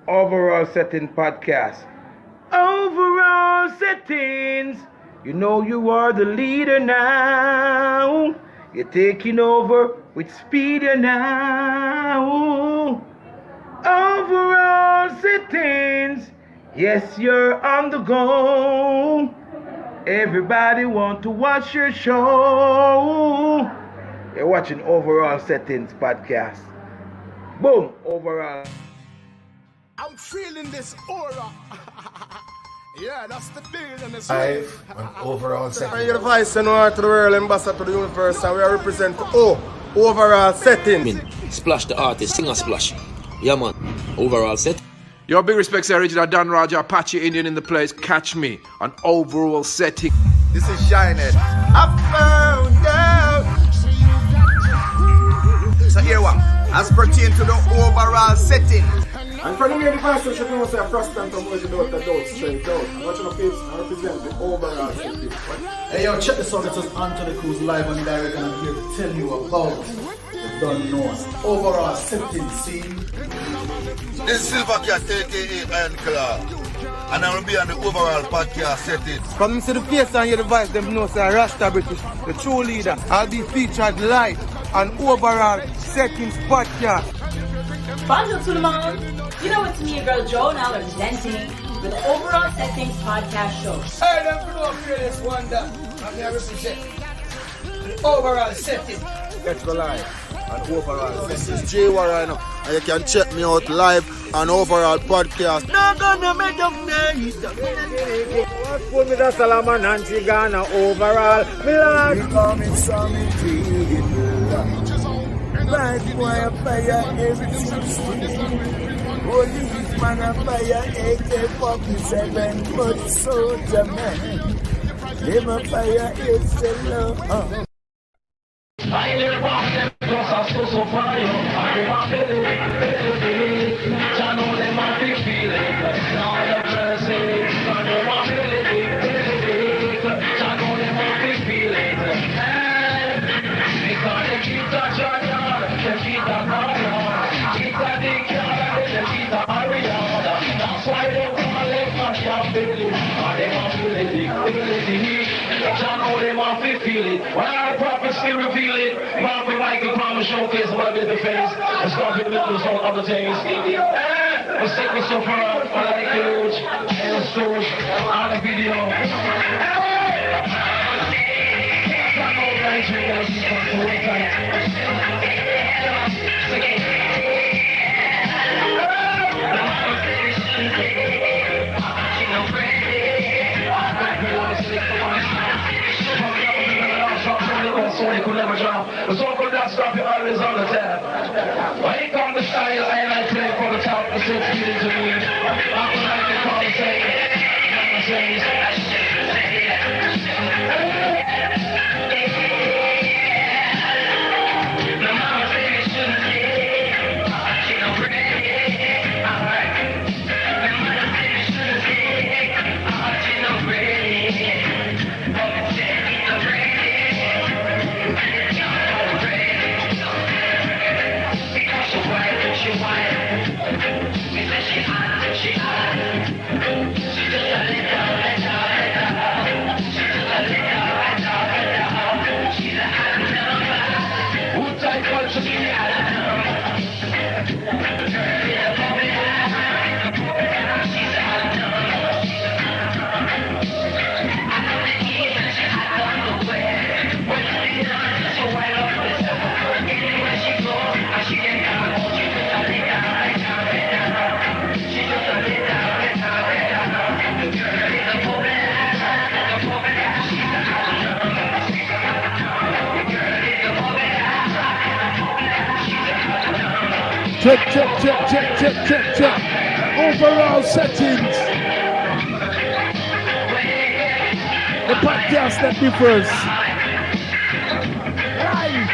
Overall Setting Podcast. Overall Settings. You know you are the leader now. You're taking over with speed now. Overall Settings. Yes, you're on the go. Everybody want to watch your show. You're watching Overall Settings Podcast. Boom, overall. I'm feeling this aura. Yeah, that's the deal in this Live on Overall Settings. I'm the vice and to the world ambassador to the universe, and we represent Overall Setting. Splash the artist, sing a splash. Yeah, man. Overall set. Yo, big respects to original Don Roger, Apache Indian in the place. Catch me on Overall Setting. This is Shinehead. I found out. So here what? As pertain to the overall setting. And for the main devices, you know, say a first time to move the door straight out. I'm watching the face and represent the overall setting. Hey yo, check this out. This is Anthony Cruz live and direct, and I'm here to tell you about the Don't Know Overall Setting scene. This is Silver Cat, aka Iron Claw, and I will be on the overall podcast setting. From me see the face and hear the voice, them know say Rasta British, the true leader. I'll be featured live on Overall Settings podcast. Bonjour tout le monde. You know it's me, your girl Joe, now representing with the Overall Settings podcast show. Hey, don't know fearless wonder. I'm here represent the Overall Setting. Catch me live on Overall. This is Jay Warren, and you can check me out live on Overall podcast. Not gonna make them nice. Put me the Salaman and Tigana Overall. We coming some indeed. Bad boy a fire every 16. Police man a fire AK-47. But soldier man, them a fire is the love. I never walk them because I'm so fire. I never feel it. I know they might be feeling. Now the present, I never feel it. I know they might be feeling. Because they keep that joy on, they keep that hard on, keep that dick on, they keep that hurry on. That's why they want to let my job feel it. They want to feel it. I know they want to feel it. When I prophecy reveal it, Prophet Michael Palmer showcase what I did the face. It's going to be little on other things. Let's take me so far, I like huge, and the source on the video. I know right here, guys, you come to one time. So they could never drop. The song could not stop you always on the tap. I ain't on the style, and I play from the top. The six feet into me. I'm like they call it Check. Overall Settings. The podcast that differs. Live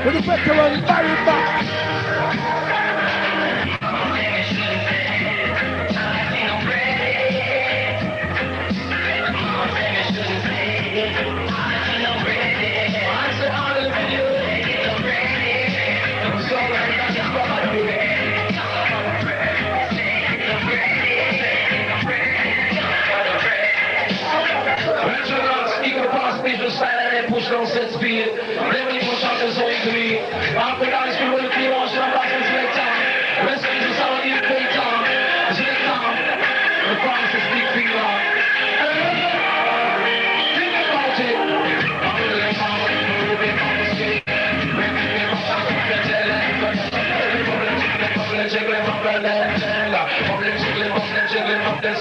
with the veteran Barry back. push down set speed. Never even shot them so easily. After that, it's people with the clean wash and back and select time. Rest in the sound of the big time. Select time. The promise is big finger. Think about it. I'm the left hand, moving on the skate. Making me rock, I'm going to tell it. Jiggling, bubbling,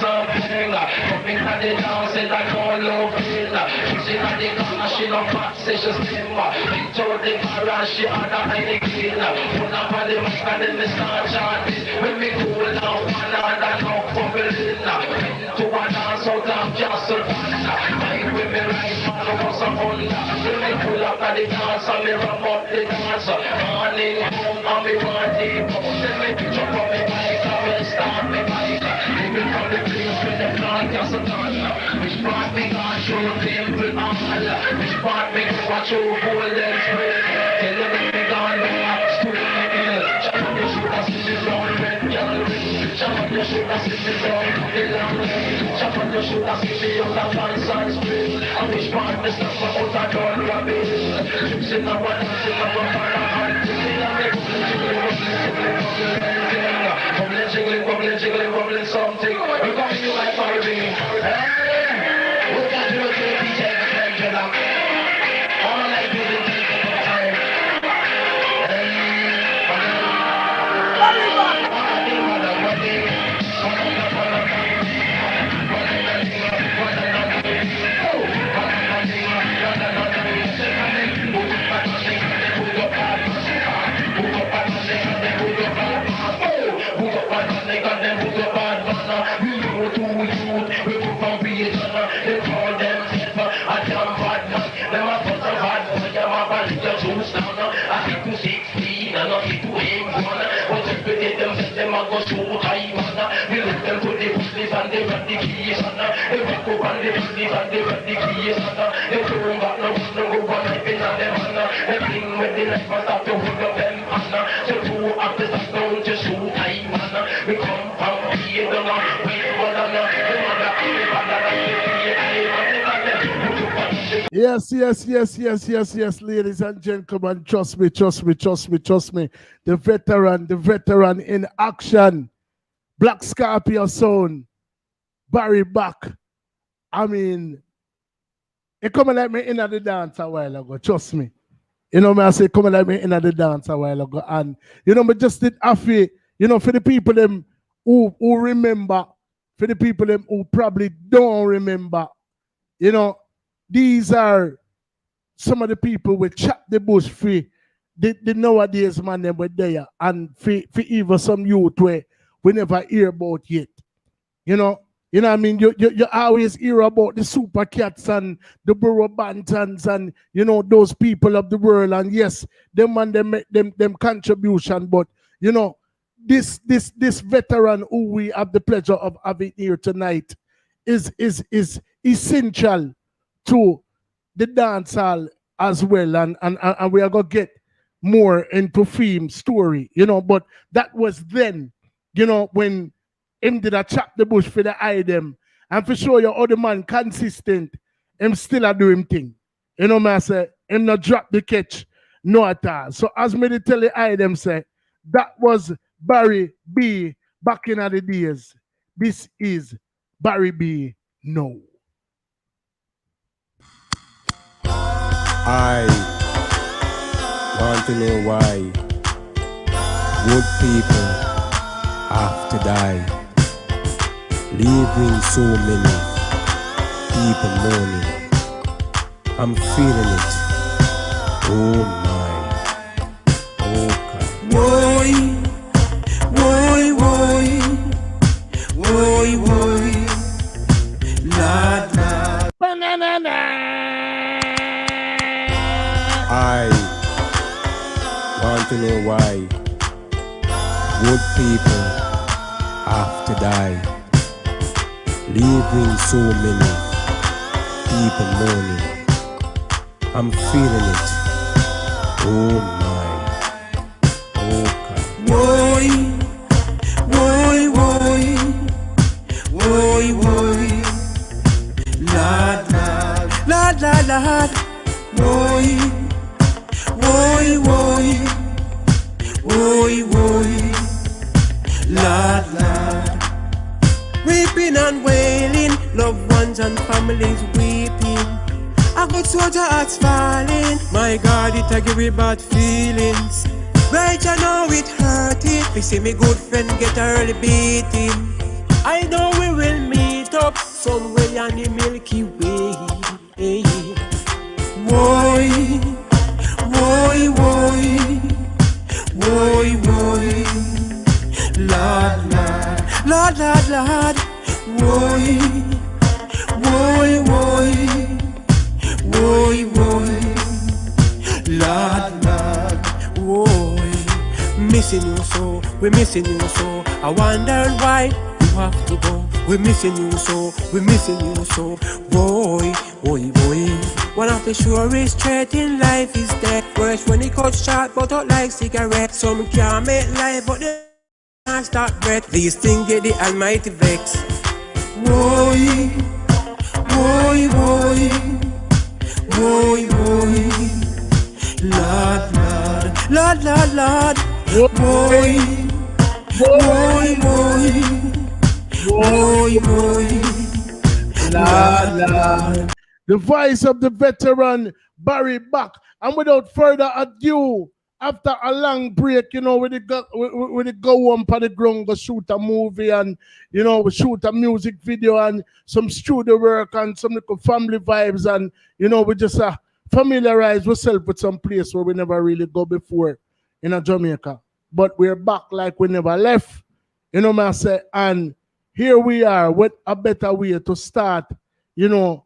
something. Popping at the dance, and I call love in. Pushing at the corner, she don't fat, say she slim. Picture the car, she on the Heineken. Pull up on the mic, and then me start chanting. When me cool down, one hand and now bubbling. To a dance out of Castle Panda. Mind with me right, man, was a Honda. When me pull up at the dance, and me ram up the dance. Morning home, and me want deep. Then me picture from me bike, and me start me bike. Living from the place where the plant Castle Panda. Which part me gone through Temple Hall. Which part me go through Golden Spring. Tell them me gone back to the hill. Jump on the shoot and see the round red gallery. Jump on the shoot and see the round the long lane. Jump on the shoot and see the other fans and spring. And which part me stop for out and down rabbit. Chips in the one, chips in the one, and bubbling something. We're coming to you like Barbie. We're going to do it to the Deejay and Angela. All I do is take it on time. Yes, ladies and gentlemen, trust me. The veteran in action. Black Scorpio sound. Barry back. I mean, it coming like me in the dance a while ago, trust me. You know me, I say coming like me in the dance a while ago. And you know, me just did happy, you know, for the people them who remember, for the people them who probably don't remember, you know, these are some of the people we chop the bush free. The nowadays man them were there, and for even some youth where we never hear about yet. You know what I mean? You always hear about the super cats and the Burro Bantams and you know those people of the world, and yes, them and them make them contribution, but you know, this veteran who we have the pleasure of having here tonight is essential to the dancehall as well, and we are gonna get more into film story, you know, but that was then, you know, when him did a chop the bush for the item, and for sure your other man consistent, him still a do him thing. You know me I say, him not drop the catch, no at all. So as me to tell the item say, that was Barry B back in the days. This is Barry B now. I want to know why good people have to die, leaving so many people mourning. I'm feeling it. Oh my. Oh God. Lord. I want to know why good people have to die, leaving so many people mourning. I'm feeling it. Oh my. Oh God. Lord. Woy, woy, woy, woy, Lord, Lord. Weeping and wailing, loved ones and families weeping. A good soldier hearts falling. My God, it a give me bad feelings. Right, I know it hurt it. Me see me good friend get a early beating. I know we will meet up somewhere on the Milky Way. Hey. Woy, woy, woy, woy, woy, Lord, Lord, Lord, Lord, Lord. Woy, woy, woy, woy, woy, Lord, Lord. Woy, missing you so, we're missing you so. I wonder why you have to go. We're missing you so, we're missing you so. Boy, boy, boy. One of the surest trait in life is death. Worse when it cuts short, but out like cigarettes. Some can't make life, but they can't start breath. These things get the almighty vex. Boy, boy, boy, boy, boy. Lord, Lord, Lord, Lord, Lord. Boy, boy, boy. Boy, boy, Lord, Lord. The voice of the veteran Barry back. And without further ado, after a long break, you know, we go on for the ground, go shoot a movie and, you know, we shoot a music video and some studio work and some little family vibes and, you know, we just familiarize ourselves with some place where we never really go before in a Jamaica. But we're back like we never left, you know what I say, and here we are with a better way to start, you know,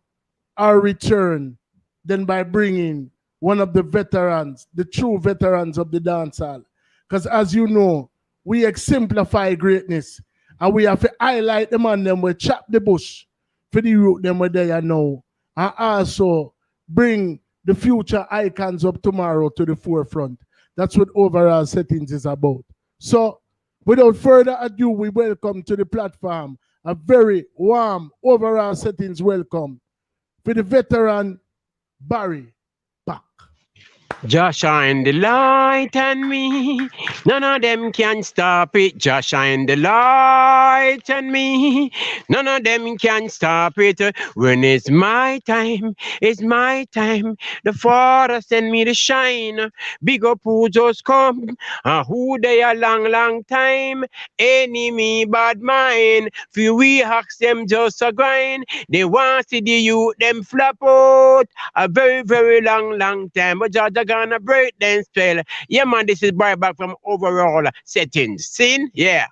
our return than by bringing one of the veterans, the true veterans of the dancehall. Because as you know, we exemplify greatness and we have to highlight them and them, we chop the bush for the youth them where they are now. And also bring the future icons of tomorrow to the forefront. That's what overall settings is about. So, without further ado, we welcome to the platform a very warm overall settings welcome for the veteran Barry back. Just shine the light on me. None of them can stop it. Just shine the light on me. None of them can stop it. When it's my time, it's my time. The Father send me to shine. Big up who just come. Who they a long, long time. Enemy bad mind. Few we ask them just a grind. They want to see the youth them flap out. A very, very long, long time. But Judge gonna break them spell. Yeah, man, this is Barry back from overall settings. Seen? Yeah.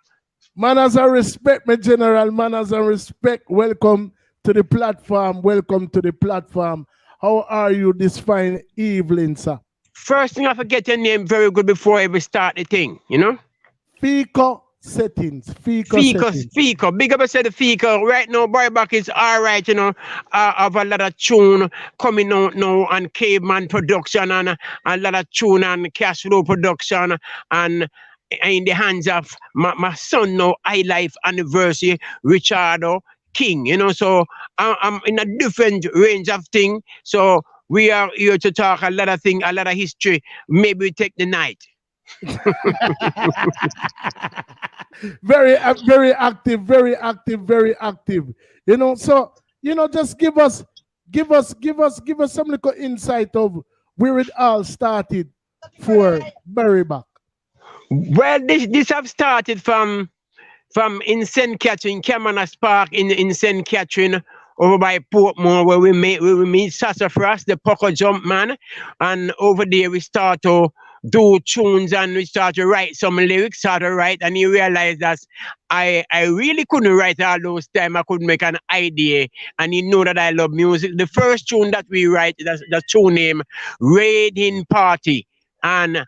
Manners and respect, my general. Manners and respect. Welcome to the platform. Welcome to the platform. How are you this fine evening, sir? First thing I forget your name very good before I ever start the thing, you know? Fico settings. Fico settings. Fico. Big up I said the Fico. Right now, Barback is alright, you know. Have a lot of tune coming out now and Caveman production and a lot of tune and cash flow production and in the hands of my son now, High Life Anniversary, Richardo King, you know. So I'm in a different range of thing. So we are here to talk a lot of things, a lot of history. Maybe we take the night. very active, very active, very active. You know, so you know, just give us some little insight of where it all started for Berryback. Well, this have started from in St. Catherine, Camanach's Park in St. Catherine over by Portmore where we meet Sassafras, the Poco Jump Man, and over there we start to do tunes and we start to write some lyrics, start to write, and you realize that I really couldn't write all those time. I couldn't make an idea, and you know that I love music. The first tune that we write, that's the tune name Raiding Party, and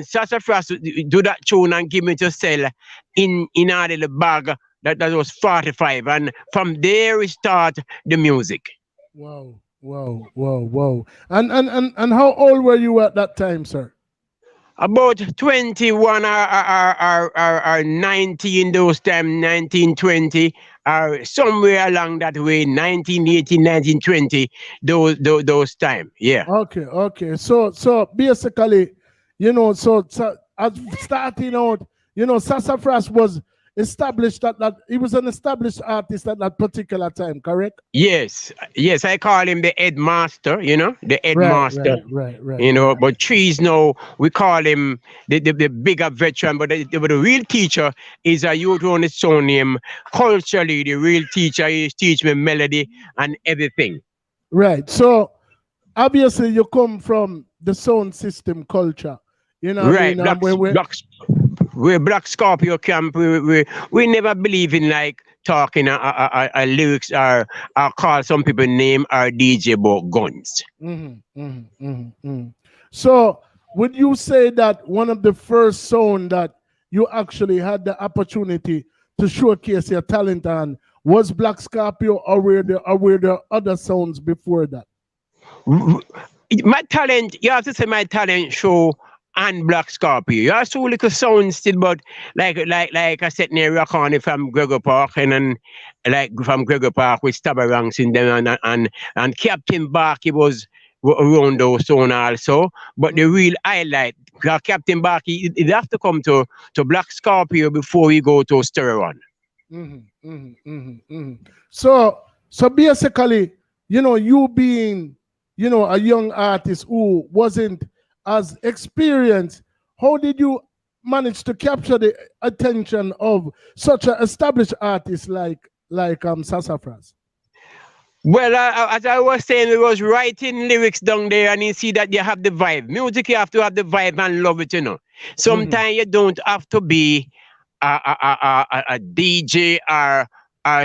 Sassafras do that tune and give me to sell in our little bag that was 45, and from there we start the music. Wow. And how old were you at that time, sir? About 21 or 19 those time, 19, 20. are somewhere along that way, 1918, 1920, those time. Yeah. Okay. So basically, so as starting out, Sassafras was established that he was an established artist at that particular time, correct? Yes, I call him the headmaster, the Right, headmaster, right, right, right, right. but Trees now, we call him the bigger veteran, but the real teacher is a youth on his own name. Culturally, the real teacher is teach me melody and everything. Right. So obviously you come from the sound system culture. You know what I Right, mean? we're Black Scorpio camp. We never believe in like talking lyrics or call some people name our DJ about guns. So would you say that one of the first sound that you actually had the opportunity to showcase your talent on was Black Scorpio, or were there other sounds before that? My talent, you have to say my talent show and Black Scorpio. You have so little sound still, but like I said near Rock on from Gregor Park and then like from Gregor Park with Stabarangs in them and Captain Barky was around those sound also. But the real highlight, Captain Barky, it have to come to Black Scorpio before we go to Steron. So basically, you being, a young artist who wasn't as experienced, how did you manage to capture the attention of such an established artist like Sassafras? Well, as I was saying, we was writing lyrics down there, and you see that you have the vibe. Music, you have to have the vibe and love it. Sometimes you don't have to be a DJ or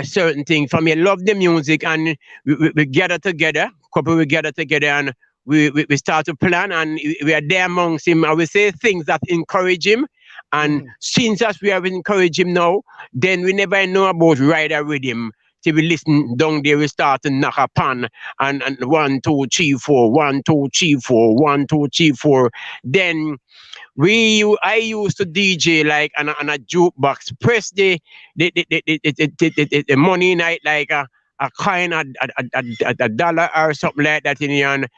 certain thing. From you love the music, and we gather together, couple we gather together, and we start to plan, and we are there amongst him. I will say things that encourage him. And since as we have encouraged him now, then we never know about rider with him. Till we listen down there, we start to knock upon and 1, 2, 3, 4, 1, 2, 3, 4, 1, 2, 3, 4. Then I used to DJ like on a jukebox, press the money night like a coin, a dollar or something like that in here, and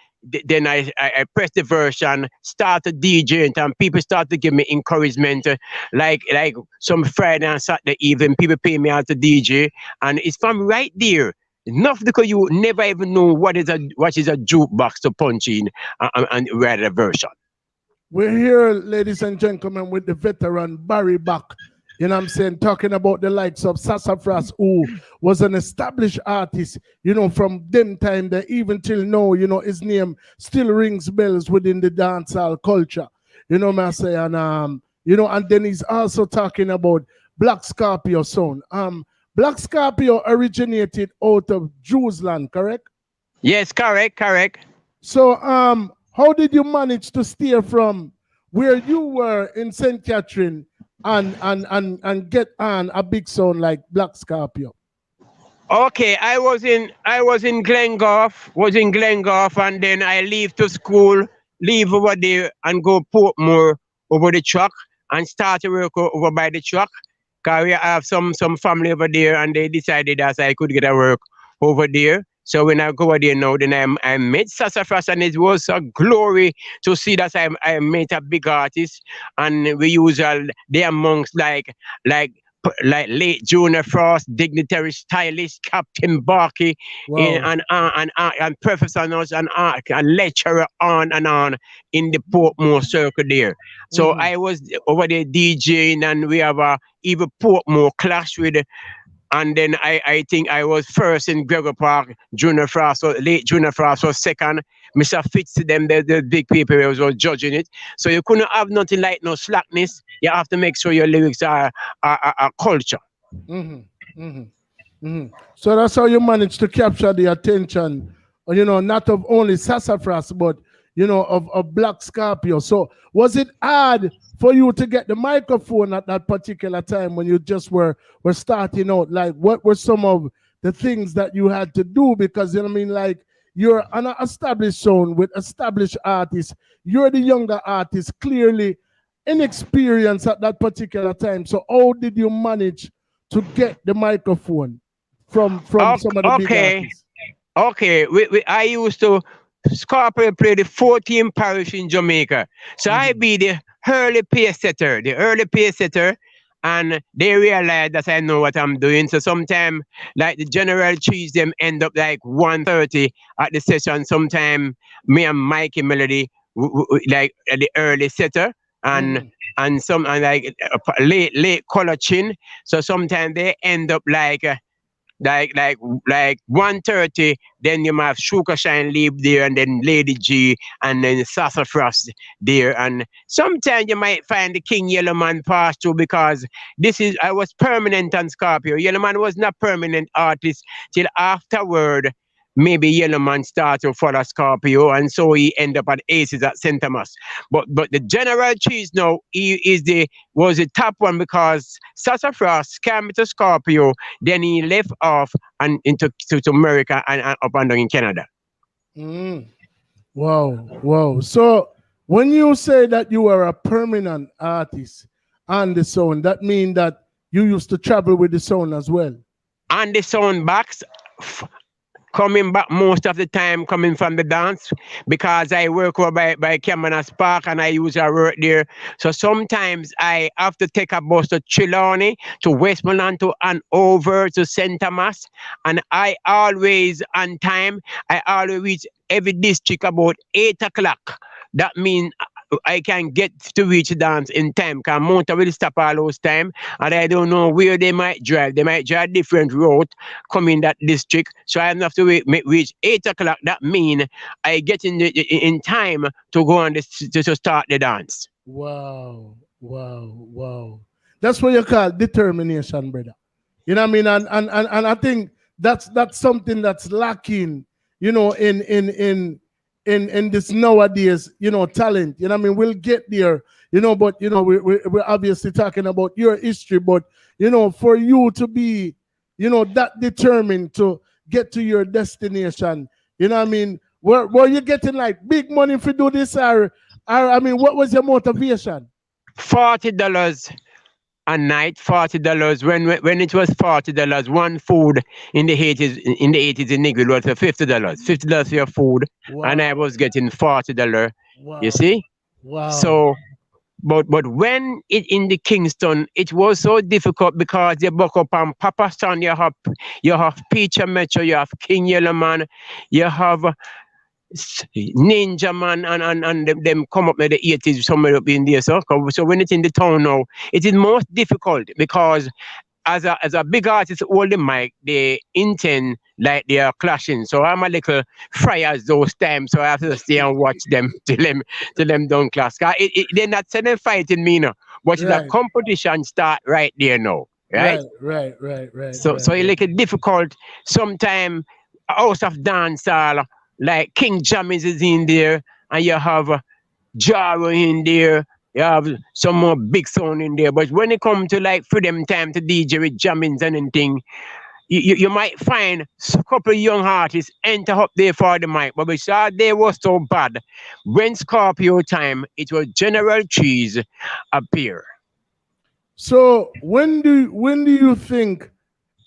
then I press the version, start to DJ, and people start to give me encouragement. Like some Friday and Saturday evening, people pay me out to DJ, and it's from right there. Enough because you never even know what is a jukebox to punch in and write a version. We're here, ladies and gentlemen, with the veteran Barry Buck. You know what I'm saying? Talking about the likes of Sassafras, who was an established artist, from them time that even till now, his name still rings bells within the dancehall culture. You know what I'm saying? And then he's also talking about Black Scorpio sound. Black Scorpio originated out of Jerusalem, correct? Yes, correct. So how did you manage to steer from where you were in St. Catherine and get on a big sound like Black Scorpio? Okay, I was in Glengorf, and then I leave to school, leave over there and go Portmore over the truck and start to work over by the truck. Cause I have some family over there, and they decided that I could get a work over there. So when I go over there now, then I met Sassafras, and it was a glory to see that I met a big artist, and we use they amongst like late Junior Frost, dignitary stylist, Captain Barky, and Professor Nurse and lecturer on and on in the Portmore circle there. So I was over there DJing, and we have even Portmore clash with. And then I think I was first in Gregor Park. Junior Frost, late Junior Frost was second. Mr. Fitz, them, the big people was judging it. So you couldn't have nothing like no slackness. You have to make sure your lyrics are culture. So that's how you managed to capture the attention, not of only Sassafras, but, of Black Scorpio. So was it hard for you to get the microphone at that particular time when you just were starting out? Like, what were some of the things that you had to do? Because, like, you're an established sound with established artists. You're the younger artist, clearly inexperienced at that particular time. So how did you manage to get the microphone? from some of the big Okay. artists? Okay, I used to Scorpio play the 14th parish in Jamaica. So I be the early pace setter, and they realize that I know what I'm doing. So sometimes, like the general cheese, them end up like 1:30 at the session. Sometimes me and Mikey Melody, like the early setter, and some and like late color chin. So sometimes they end up like like like 1:30, then you might have Sugar Shine leave there, and then Lady G, and then Sassafras there. And sometimes you might find the King Yellow Man pass through, because I was permanent on Scorpio. Yellow Man was not permanent artist till afterward. Maybe Yellow Man started to follow Scorpio, and so he end up at Aces at St. Thomas. But the general cheese now, was the top one, because Sassafras came to Scorpio, then he left off and to America and up and down in Canada. Wow. So when you say that you were a permanent artist on the sound, that means that you used to travel with the sound as well. On the sound box, coming back most of the time, coming from the dance, because I work over by Cameron Park, and I usually work there. So sometimes I have to take a bus to Trelawney, to Westmoreland, and over to St. Thomas. And I always on time. I always reach every district about 8 o'clock. That means I can get to reach the dance in time, because motor will stop all those time, and I don't know where they might drive. They might drive different route coming that district, so I have to reach 8 o'clock. That means I get in time to go on to start the dance. Wow. That's what you call determination, brother. You know what I mean? And I think that's something that's lacking, in this nowadays, talent. You know what I mean? We'll get there, but we're obviously talking about your history, but for you to be, that determined to get to your destination, you know what I mean? Were you getting like big money if you do this, or I mean, what was your motivation? $40 a night, $40. When it was $40, one food in the 80s in Nigel was for $50 for your food, and I was getting $40. You see? Wow. So, but when it in the Kingston, it was so difficult, because you buck up on Papa Stan, you have Peter Metro, you have King Yellow Man, you have Ninja Man, and them come up with the 80s somewhere up in there. So when it's in the town now, it is most difficult, because as a big artist hold the mic, they intend like they are clashing. So I'm a little friars those times, so I have to stay and watch them till them don't clash. They're not sending fighting me now, but the competition start right there now. Right. So it's like a difficult sometimes. House of dance hall, like King Jammins is in there, and you have Jaro in there, you have some more big sound in there. But when it comes to like freedom time to DJ with Jammins and anything, you might find a couple of young artists enter up there for the mic, but because they was so bad, when Scorpio time, it was General Cheese appear. So when do you think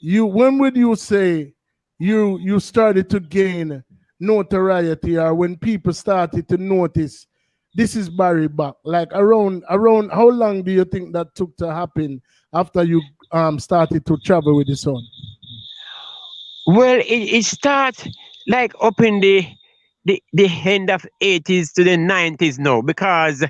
when would you say you started to gain notoriety, or when people started to notice this is Barry back? Like around how long do you think that took to happen after you started to travel with the song? Well, it starts like up in the end of 80s to the 90s now, because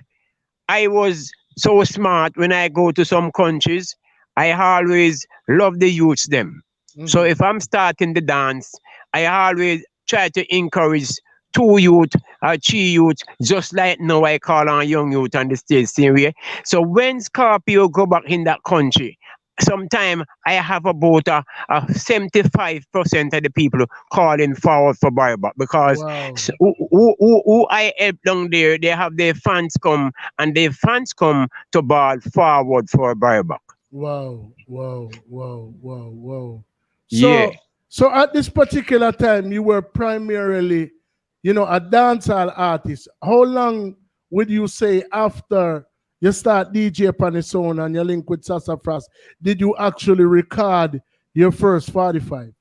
I was so smart. When I go to some countries, I always love the youths them. So if I'm starting the dance, I always try to encourage 2 youth or 3 youth, just like now I call on young youth on the stage same way. So when Scorpio go back in that country, sometimes I have about 75% of the people calling forward for Barback, because who I help down there, they have their fans come, and their fans come to ball forward for Barback. Wow. So at this particular time, you were primarily, a dancehall artist. How long would you say after you start DJ upon the sound and you link with Sassafras, did you actually record your first 45?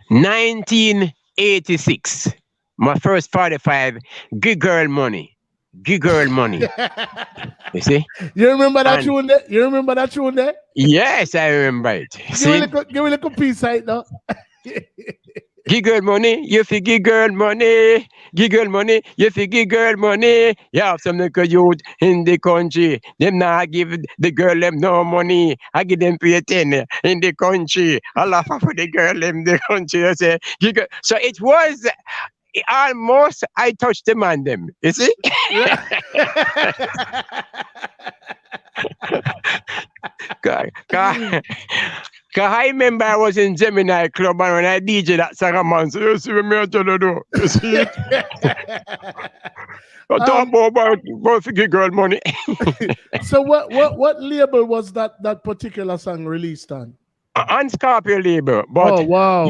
1986. My first 45, Good Girl Money. Good Girl Money. You see? You remember that And tune there? You remember that tune there? yes, I remember it. See? Give me a little piece right now. Give girl money, you fi give girl money. Give girl money, you fi give girl money. You have some little youth in the country. Them not give the girl them no money. I give them pay 10 in the country. I laugh for the girl in the country. I say, give girl. So it was almost I touched the man them. You see? Cause I remember I was in Gemini Club and when I DJ that song, man, so you see what me I tell you do? You see it? I talk about figure girl money. So what label was that particular song released on? On Scorpio label. But oh wow.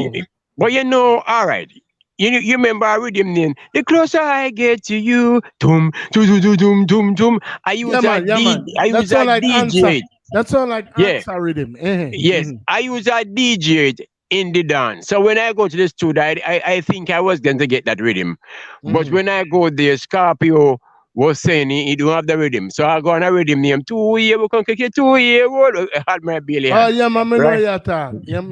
But you know, all right. You remember I read him name. The closer I get to you, tum tum. I use a DJ. That sound like answer rhythm. Yes, I use a DJ in the dance. So when I go to the studio, I think I was going to get that rhythm. But when I go there, Scorpio was saying he don't have the rhythm. So I go on a rhythm name 2 year, we can kick it 2 year old. I had my belly. Oh yeah, man, right?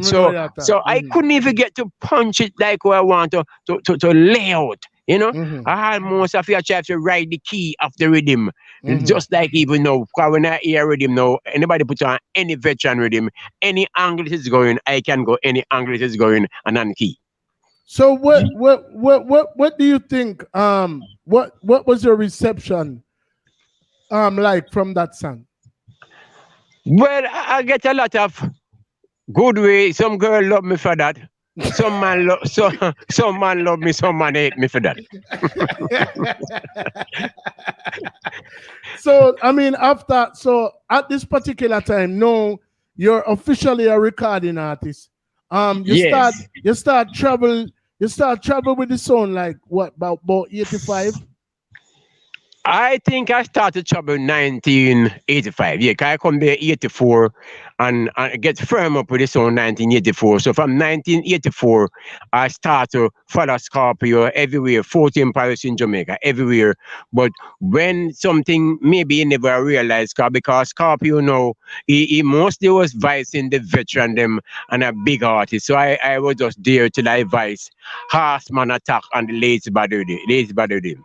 So I couldn't even get to punch it like I want to lay out. You know, I almost have to try to write the key of the rhythm. Just like even now, when I hear rhythm now, anybody put on any veteran rhythm, any angle it is going, I can go any angle it is going and on key. So what do you think? What was your reception like from that song? Well, I get a lot of good way. Some girl love me for that. Some man love me, some man hate me for that. So I mean, at this particular time, no, you're officially a recording artist. You start travel with the sound like what about 85? I think I started trouble in 1985. Yeah, I come there 84 and get firm up with this on 1984. So from 1984, I start to follow Scorpio everywhere, 14 Paris in Jamaica, everywhere. But when something maybe you never realized, because Scorpio now, he mostly was vicing the veteran them and a big artist. So I was just there till I vice Horseman Attack and the Lazy Body.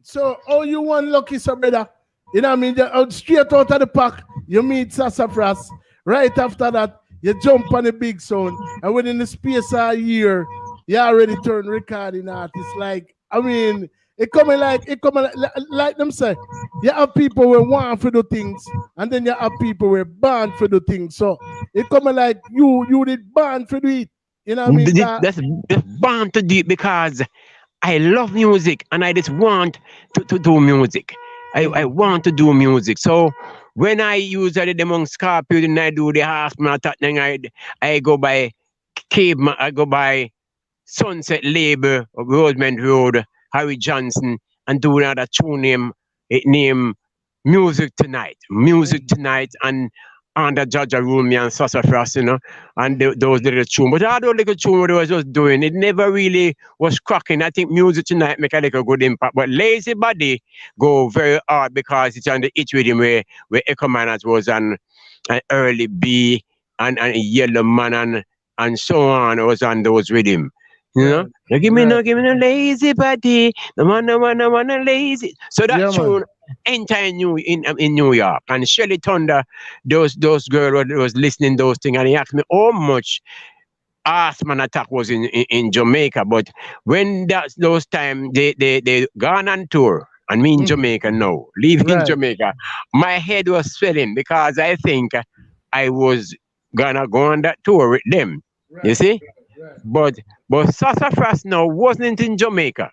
So, you one lucky, so brother. You know what I mean? Straight out of the pack, you meet Sassafras. Right after that, you jump on the big sound. And within the space of a year, you already turn recording artist. Like, I mean, it coming like them say, you have people who want to do things, and then you have people who are born for do things. So, it coming like you did born for do it. You know what I mean? That's born to do it because I love music and I just want to do music. I want to do music. So when I use it among Scorpio and I do the Horseman Attack, I go by Caveman, I go by Sunset Label, Rosemont Road, Harry Johnson, and do another tune name Music Tonight. And under Judge Rule and Sassafras, you know, and those little tunes. But all those little tunes I was just doing, it never really was cracking. I think Music Tonight make a little good impact. But Lazy Body go very hard because it's on the itch rhythm where Echo Manners was on an early B and Yellow Man and so on was on those rhythm. You know? No give me no lazy body. No one lazy. So that tune entire in New York. And Shelly Thunder, those girls was listening those things and he asked me how much Horseman Attack was in Jamaica. But when those time they gone on tour and me in Jamaica now, leaving Jamaica, my head was swelling because I think I was gonna go on that tour with them. You see? But Sassafras now wasn't in Jamaica.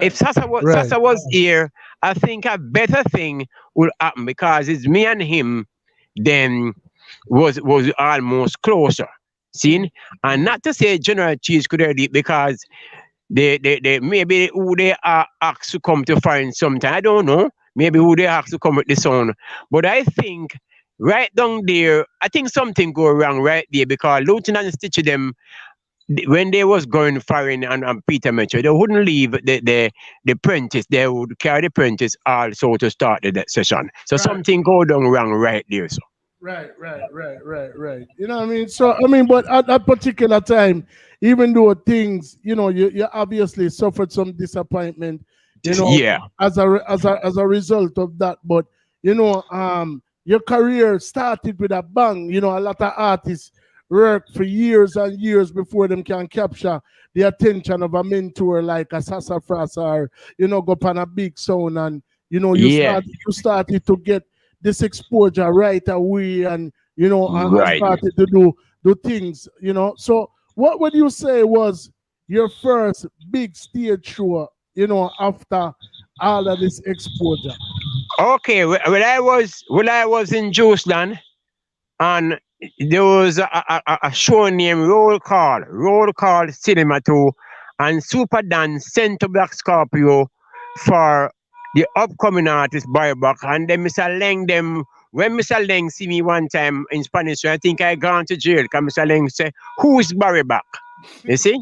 If Sasa was here, I think a better thing will happen because it's me and him then was almost closer. See? And not to say General Cheese could have it because they maybe who they are asked to come to find sometime. I don't know. Maybe who they asked to come with the sound. But I think right down there, I think something go wrong right there because Lieutenant Stitch them when they was going foreign and Peter Metro, they wouldn't leave the apprentice. They would carry the apprentice also to start the session. So something go down wrong right there. So. Right. You know what I mean? So I mean, but at that particular time, even though things, you obviously suffered some disappointment, Yeah. as a result of that. But your career started with a bang. A lot of artists work for years and years before them can capture the attention of a mentor like a Sassafras or go on a big sound, and you started to get this exposure right away, and and started to do things. So what would you say was your first big stage show, after all of this exposure? Okay, when I was in Juiceland, and there was a show named Roll Call Cinema 2, and Super Dan sent to Black Scorpio for the upcoming artist Barry Buck, and then Mr. Leng them. When Mr. Leng see me one time in Spanish, I think I gone to jail because Mr. Leng say, "Who is Barry Buck?" You see?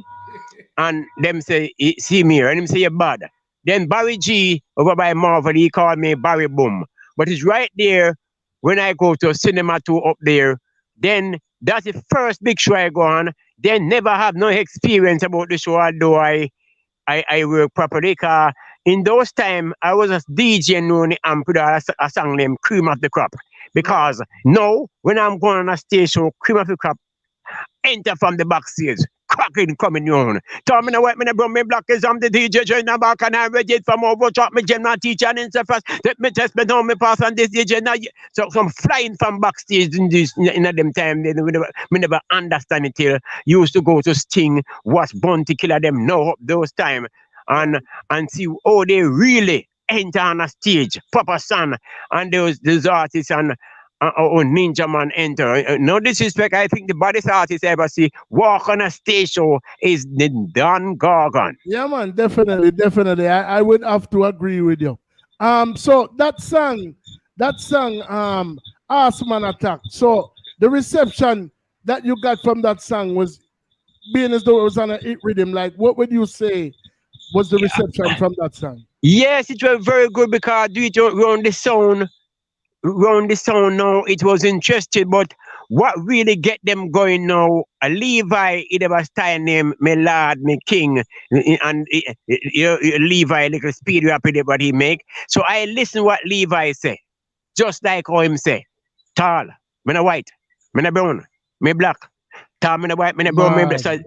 And them say, "See me," and him say, "You're bad." Then Barry G over by Marvel, he called me Barry Boom. But it's right there when I go to Cinema 2 up there. Then that's the first big show I go on. Then never have no experience about the show, although I work properly. Cause in those time, I was a DJ known and put a song named Cream of the Crop. Because now, when I'm going on a station, Cream of the Crop enter from the backstage. Cracking coming on. Tell me what me bro me black is the DJ join the back and I ready from over chop me general teacher and in first. Let me test me down me pass on this DJ now. So some flying from backstage in them time me never understand it till used to go to Sting, watch Bounty Killer them now up those time and see oh they really enter on a stage, proper son and those artists and Ninja Man enter. No disrespect, I think the baddest artist I ever see walk on a stage show is the Don Gorgon. Yeah, man, definitely. I would have to agree with you. So that song, Arsman Attack. So the reception that you got from that song was being as though it was on a hit rhythm. Like, what would you say was the reception from that song? Yes, it was very good because do it around the sound. Round the sound now, it was interesting, but what really get them going now, Levi, it was style name, my lord, my king, and Levi, little speed rapid what he make. So I listen what Levi say, just like how him say, tall, me no white, me no brown, me black, tall, me no white, me no brown, me black.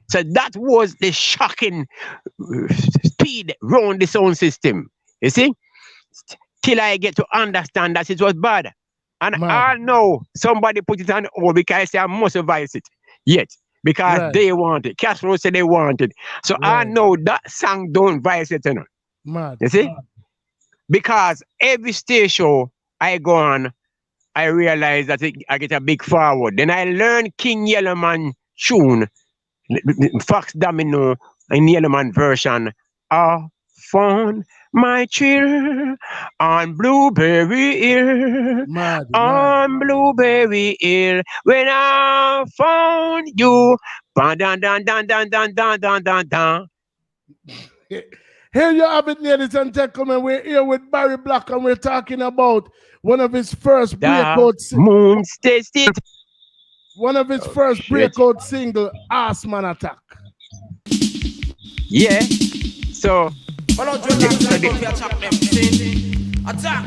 So that was the shocking speed round the sound system, you see? Till I get to understand that it was bad. And I know somebody put it on hold because I say I must advise it yet. Because they want it. Castro said they want it. So I know that song don't vice it. You see? Because every station I go on, I realize that I get a big forward. Then I learn King Yellowman tune, Fox Domino in Yellowman version. Found my chill on Blueberry Hill, on Blueberry Hill. When I found you, dun dun dun dun dun dun dun dun dun. Here you have it, ladies and gentlemen. We're here with Barry Black, and we're talking about one of his first breakout singles. One of his first breakout single, Arsman Attack. Yeah. So. Follow dreadlocks like if you chop them, see? Attack!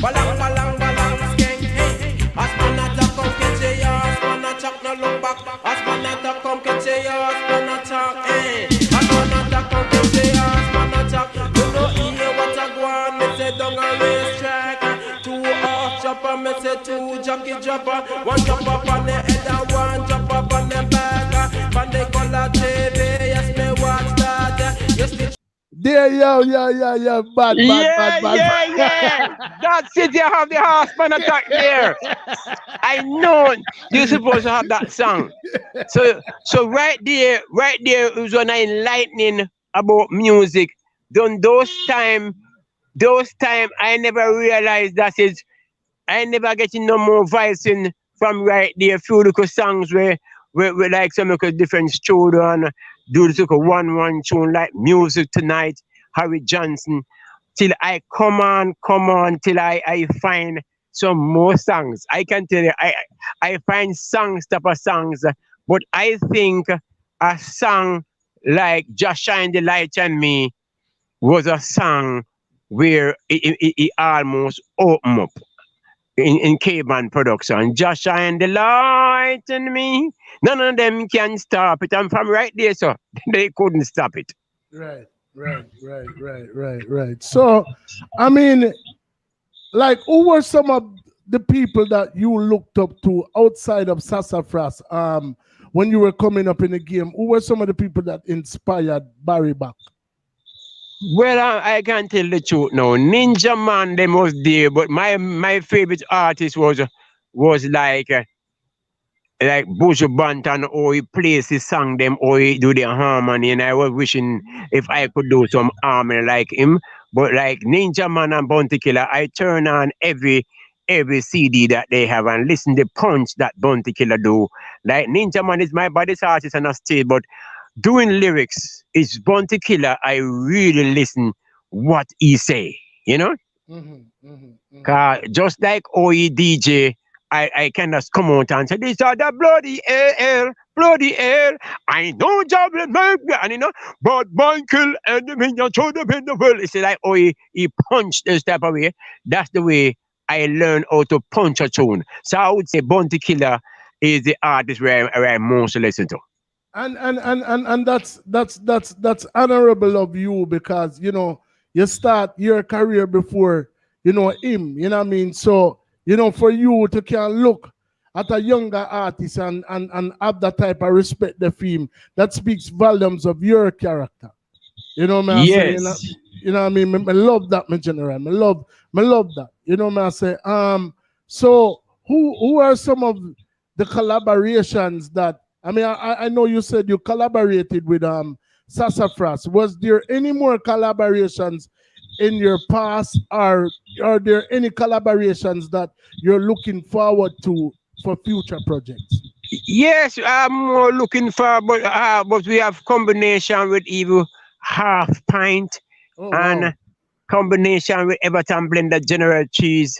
Balang, balang, balang, skeng, hey! Arsman Attack, come catch ya, Arsman Attack, no look back. Arsman Attack, come catch ya, Arsman Attack, hey! Arsman Attack, come catch ya, Arsman Attack. You know hear what I go on, me say down a racetrack. Two off chopper, me say two jockey dropper. One drop up on the head and one drop up on the back. From the color TV, yes me watch that. There, yeah. Bad. Yeah. That's it. You have the Arsman Attack there. I know you're supposed to have that song. So right there, it was when I enlightening about music. Those time, I never realized that I never getting no more voicing from right there. Few little songs where we like some of the different studio and do this one tune like Music Tonight, Harry Johnson, till I come on, till I find some more songs. I can tell you, I find songs, type of songs, but I think a song like Just Shine the Light on Me was a song where it almost opened up in K-Band production. Just shine the light on me. None of them can stop it. And from right there, so they couldn't stop it. Right. So, I mean, like, who were some of the people that you looked up to outside of Sassafras when you were coming up in the game? Who were some of the people that inspired Barry Buck? Well, I can't tell the truth now. Ninja Man, them was there, but my favorite artist was like Buju Banton, or he plays his song them, or he do the harmony, and I was wishing if I could do some harmony like him. But like Ninja Man and Bounty Killer, I turn on every CD that they have and listen the punch that Bounty Killer do. Like Ninja Man is my body's artist and I stay, but doing lyrics is Bounty Killer. I really listen what he say, you know? Cause just like OE DJ, I can just come out and say, these are the bloody hell. I know job will make me, and you know, but Michael and the minion show them in the world. It's like, oh, he punched this type of way. That's the way I learned how to punch a tune. So I would say Bounty Killer is the artist where I most listen to. And that's honorable of you, because you know you start your career before you know him. You know what I mean? So you know, for you to can look at a younger artist and have that type of respect the film, that speaks volumes of your character. You know what I say? You know what I mean? I love that, my general. I love that. You know what I say? So who are some of the collaborations that, I mean, I know you said you collaborated with Sassafras. Was there any more collaborations in your past, or are there any collaborations that you're looking forward to for future projects? Yes, I'm more looking forward, but we have combination with Evil Half Pint and combination with Everton Blender General Cheese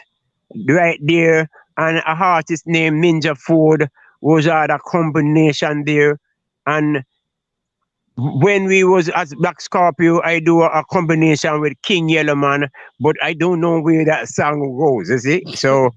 right there, and a artist named Ninja Ford was a combination there. And when we was as Black Scorpio, I do a combination with King Yellowman, but I don't know where that song goes, you see? So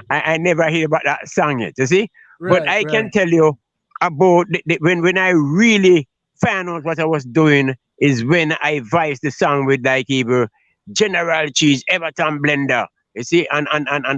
I never hear about that song yet, you see? But I can tell you about when I really found out what I was doing is when I voiced the song with like either General Cheese, Everton Blender, you see, and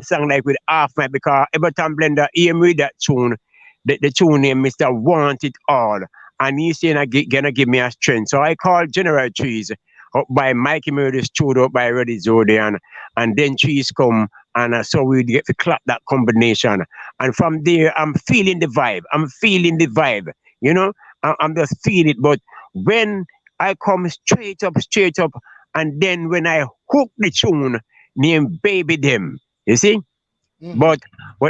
song like with Half Night, because Everton Blender, hear me that tune, the tune name Mr. Want It All. And he's saying gonna give me a strength. So I called General Cheese up by Mikey Murder's studio up by Reddy Zodian, and then Cheese come, and so we get to clap that combination. And from there, I'm feeling the vibe. You know, I'm just feeling it. But when I come straight up, and then when I hook the tune named Baby Them, you see? But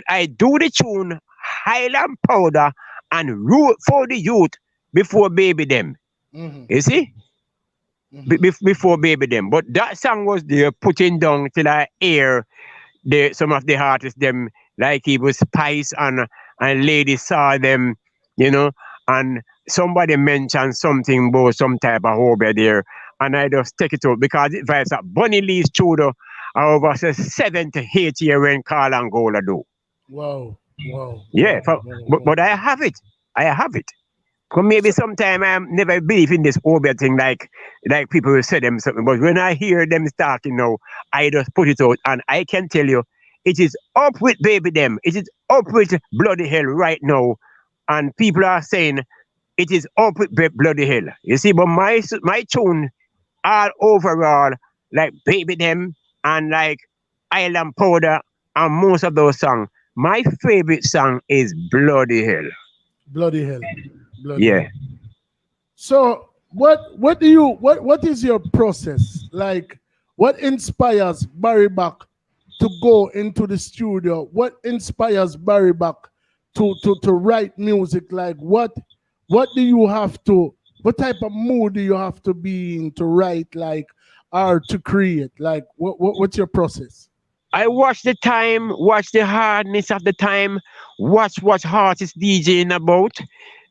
I do the tune Highland Powder and Root for the Youth before Baby Them. You see? Before Baby Them. But that song was there putting down till I hear some of the artists them, like it was Spice and Lady Saw them, you know, and somebody mentioned something about some type of hobby there, and I just take it out because it was a Bunny Lee's studio over 7 to 8 years when Carl Angola do. Wow. Yeah, but I have it. Because maybe sometime I never believe in this Obia thing like people will say them something. But when I hear them talking now, I just put it out. And I can tell you, it is up with Baby Them. It is up with Bloody Hell right now. And people are saying it is up with Bloody Hell. You see, but my tune all overall, like Baby Them and like Island Powder and most of those songs, my favorite song is Bloody Hell. Bloody Hell. Yeah. So what is your process? Like, what inspires Barry Buck to go into the studio? What inspires Barry Buck to write music? Like what do you have to, what type of mood do you have to be in to write, like, or to create? Like what's your process? I watch the time, watch the hardness of the time, watch what artists DJing about.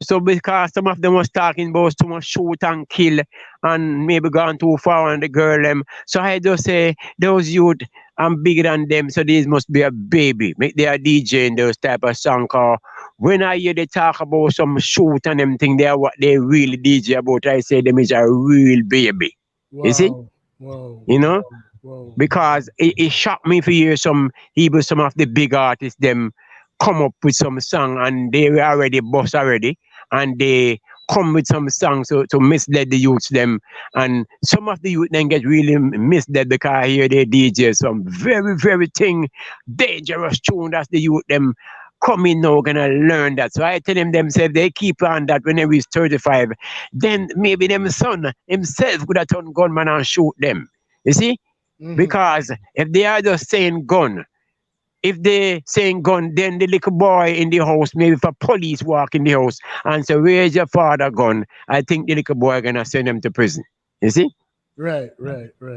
So because some of them was talking about too much shoot and kill and maybe gone too far on the girl them. So I just say those youth, I'm bigger than them, so these must be a baby. Make they a DJ in those type of song. Cause when I hear they talk about some shoot and them thing, they are what they really DJ about. I say them is a real baby. You see? Wow. You know? Wow. Because it shocked me to hear some of the big artists them come up with some song and they were already boss already and they come with some songs to mislead the youths them, and some of the youth then get really misled because I hear they DJ some very thing dangerous tune that the youth them coming now gonna learn that. So I tell them say if they keep on that when they reach 35, then maybe them son himself could have turned gunman and shoot them. You see? Because if they are just saying gun, if they saying gun, then the little boy in the house, maybe if a police walk in the house and say, where's your father gun? I think the little boy gonna send them to prison. You see? Right.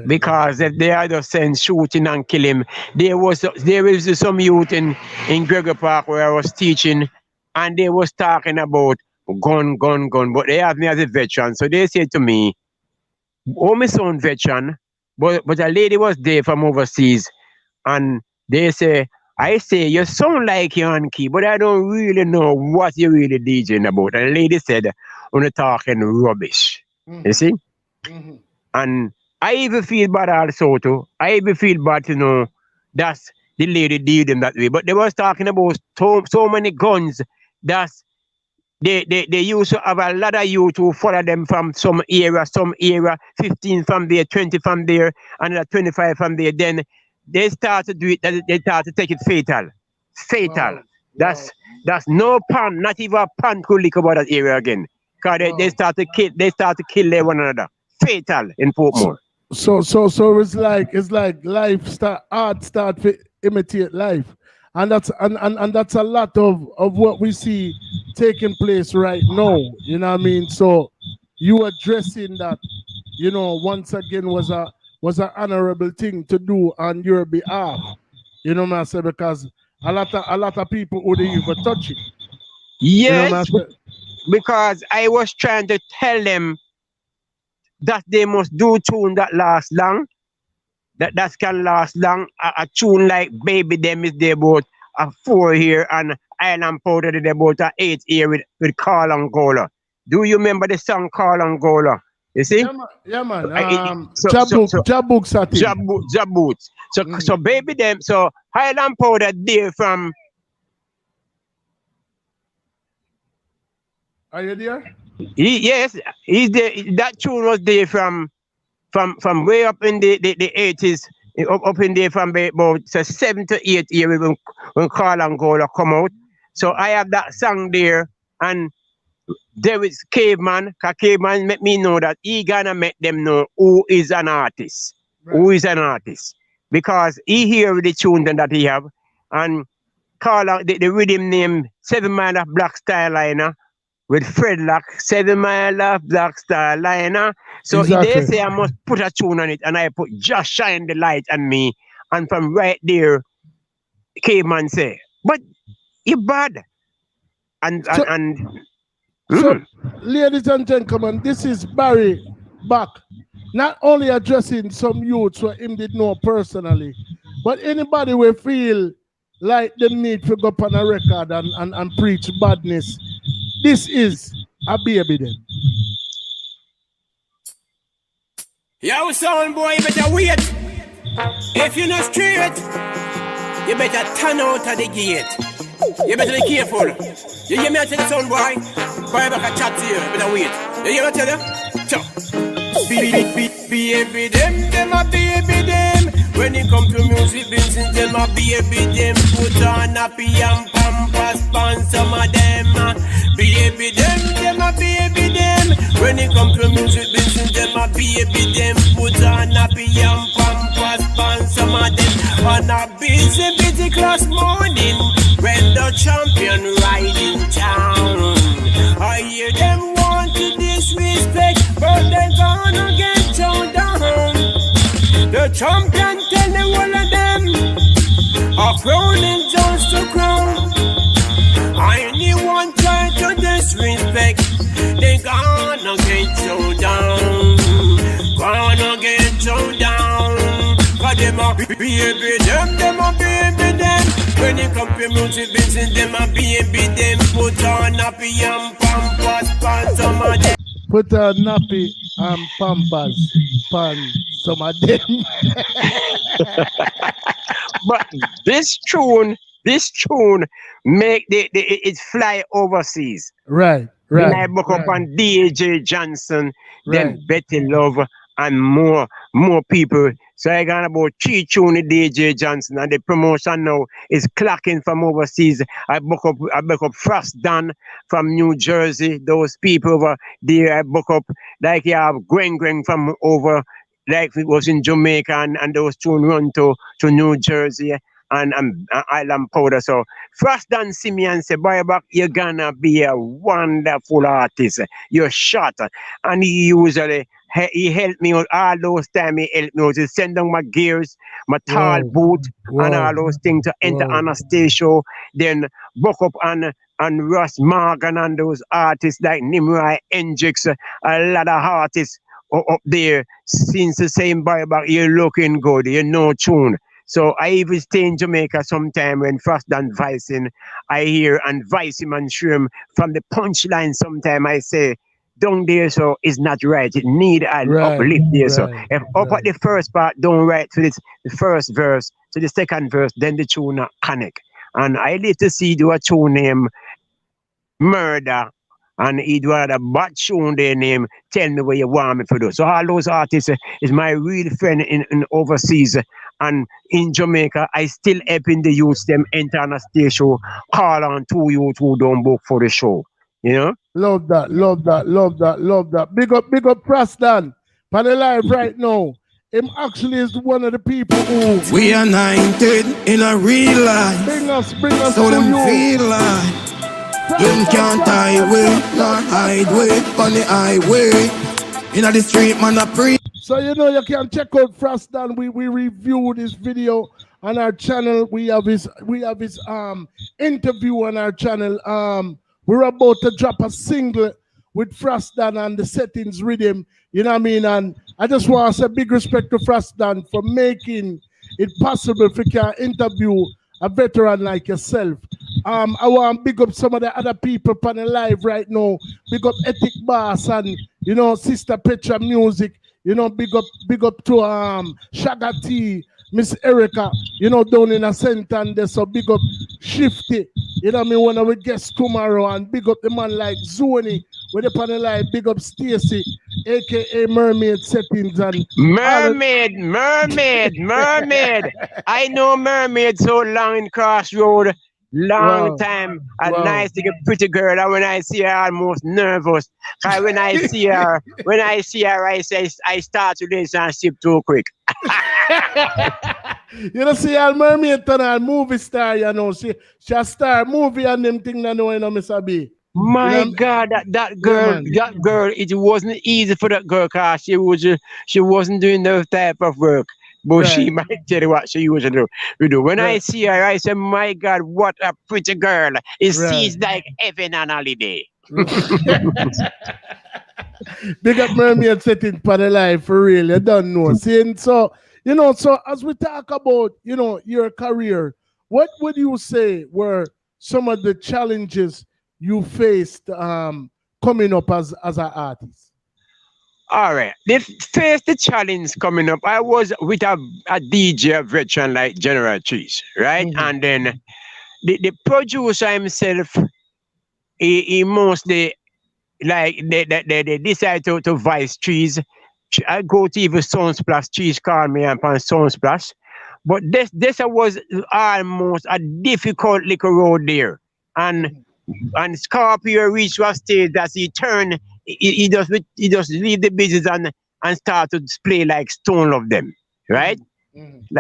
Because if they are just saying shooting and kill him, there is some youth in Gregor Park where I was teaching and they was talking about gun, but they have me as a veteran. So they said to me, oh, my son veteran, but a lady was there from overseas, and they say, I say, you sound like Yankee, but I don't really know what you're really DJing about. And the lady said, you're talking rubbish. You see? And I even feel bad also too. I even feel bad to know that's the lady did them that way. But they was talking about so many guns that's they used to have a lot of youth who follow them from some era, 15 from there, 20 from there, another 25 from there. Then they start to do it, they start to take it fatal. Wow. That's no pan, not even a pan could lick about that area again. Because they start to kill one another. Fatal in Portmore. So it's like art start to imitate life. And that's a lot of what we see taking place right now. You know what I mean? So you addressing that, you know, once again was an honorable thing to do on your behalf. You know what I say? Because a lot of people would even touch it. Yes, you know because I was trying to tell them that they must do tune that last long. That can last long. A tune like Baby Them is there about a 4 here and Island Powder is about a 8 here with Carl Angola. Do you remember the song Carl Angola? You see? Yeah, man. Jabook Satin. Jaboot. So Baby Them, so Highland Powder there from. Are you there? Yes, he's there. That tune was there from way up in the 80s, up in there from about 7 to 8 years when Carl Angola come out. So I have that song there, and there is Caveman, because Caveman make me know that he gonna make them know who is an artist. Right. Who is an artist. Because he hear the tune that he have, and Carl, the rhythm name 7 Mile of Black Styliner, with Fred Lock, 7 Mile of Black Starliner. So exactly. They say I must put a tune on it, and I put Just Shine the Light on Me. And from right there, Caveman say, but you bad. So, ladies and gentlemen, this is Barry back. Not only addressing some youths who him did know personally, but anybody will feel like they need to go up on a record and preach badness. This is a Baby Them. Yo, son boy, you better wait. If you're not straight, you better turn out of the gate. You better be careful. You hear me tell you, son boy? Boy, back a chat to you. You better wait. You hear me tell you? Ciao. Baby them a baby them. When it come to music business, them a baby them. Put on happy and pampas pan some of them. Baby them a baby them. When it come to music business, them a baby them. Put on happy and pampas pan some of them. On a busy class morning, when the champion riding town. I hear them want to disrespect, but they gonna get thrown down. The champion tell them all of them, a crown is just a crown. Anyone try to disrespect, they gonna get thrown down. Gonna get thrown down. Cause them a baby them a baby them. When it come to music business, them a baby them. Put on nappy and pampers, pan some of them. Put a nappy and pampers pan some of them. But this tune make it fly overseas. Right. Then I book up on Deejay Johnson, then Betty Love, and more people. So I got about 3 tunes with Deejay Johnson, and the promotion now is clocking from overseas. I book up Frost Dan from New Jersey. Those people over there, I book up like you have Gwen from over, like it was in Jamaica, and those tunes run to New Jersey and Island Powder. So Frost Dan see me and say, boy, back, you're gonna be a wonderful artist. You're shot. And he usually he helped me out all those time. He helped me out. He send down my gears, my tall boot, and all those things to enter on a stage show. Then book up and Russ Morgan and those artists like Nimrai Hendrix, a lot of artists up there. Since the same boy back, you're looking good, you know tune. So I even stay in Jamaica sometime when Frost Dan vicing, I hear and vice him and show him from the punchline. Sometime I say, down there, so it's not right. It need an uplift there. So if up at the first part, don't write to the first verse to the second verse, then the tune not connect. And I need to see do a tune name Murder, and he do another bad tune their name Tell Me What You Want Me to Do. So all those artists is my real friend in overseas. And in Jamaica, I still helping the youth them enter on a stage show, call on 2 youth who don't book for the show. You know? Love that. Big up Preston. On the live right now. Him actually is one of the people who we are 19 in a real life. Bring us so to them you. feel like them can't highway nor hide way on the highway. In the street man a pre. So you know you can check out Frostan. We review this video on our channel. We have his interview on our channel. We're about to drop a single with Frostan and the Settings Rhythm. You know what I mean? And I just want to say big respect to Frostan for making it possible for you to interview a veteran like yourself. I want to big up some of the other people on the live right now. Big up Ethic Bass and, you know, Sister Petra Music. You know, big up to Shagga T, Miss Erica, you know, down in a center there. So big up Shifty, you know what I mean, one of our guests tomorrow, and big up the man like Zoni, with the panel live, big up Stacy, aka Mermaid Settings and Mermaid. I know Mermaid so long in Crossroad. Long time, a nice little pretty girl. And when I see her, I'm almost nervous. Cause when I see her, I say I start relationship too quick. You know, see, our Mermaid turn a movie star. You know, she a star movie and them thing. You know, Mr. B. My you know, God, that girl, it wasn't easy for that girl because she wasn't doing those type of work. But she might tell you what she usually do. When I see her, I say, my God, what a pretty girl. It seems like heaven on holiday. Big up Mermaid Setting for the life, for real. You don't know. See, so, you know, so as we talk about, you know, your career, what would you say were some of the challenges you faced coming up as an artist? All right. The challenge coming up, I was with a DJ veteran like General Cheese, right? Mm-hmm. And then the producer himself, he mostly like they decided to vice Cheese. I go to even Sunsplash, Cheese called me up on Sunsplash. But this was almost a difficult little road there. And Scorpio reached a stage that he turned. He just leave the business and start to play like Stone of them, right?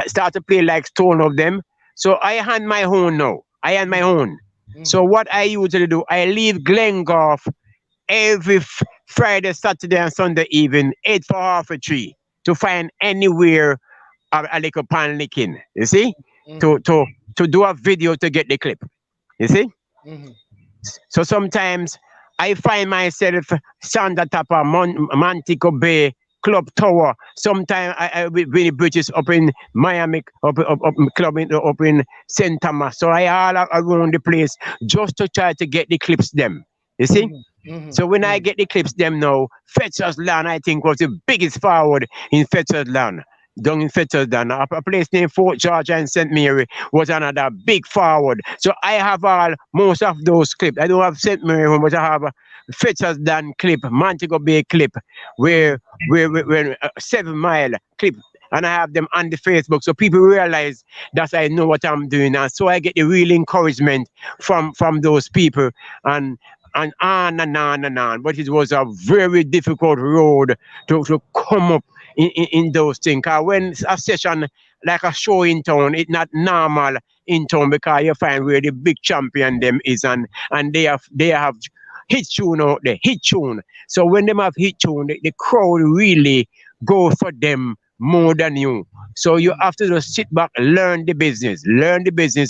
Start to play like Stone of them. So I hand my own now. I am my own. So what I usually do, I leave Glengolf every Friday, Saturday, and Sunday evening, 8 for half a 3, to find anywhere a little pan licking. You see, to do a video to get the clip. You see. So sometimes I find myself stand at top of Montego Bay Club Tower. Sometimes I with the British up in Miami, up in St. Thomas. So I all around the place just to try to get the clips them. You see? So when I get the clips them now, Fetcher's Land, I think, was the biggest forward in Fetcher's Land. Down in Fetcher's Land. A place named Fort George and St. Mary was another big forward. So I have most of those clips. I don't have St. Mary, but I have Fetcher's Land clip, Montego Bay clip, where 7 Mile clip. And I have them on the Facebook, so people realize that I know what I'm doing, and so I get the real encouragement from those people, and on and on and on. But it was a very difficult road to come up in those things. Because when a session like a show in town, it's not normal in town, because you find where the big champion them is, and they have hit tune out there, hit tune. So when them have hit tune, the crowd really go for them more than you. So you have to just sit back, learn the business.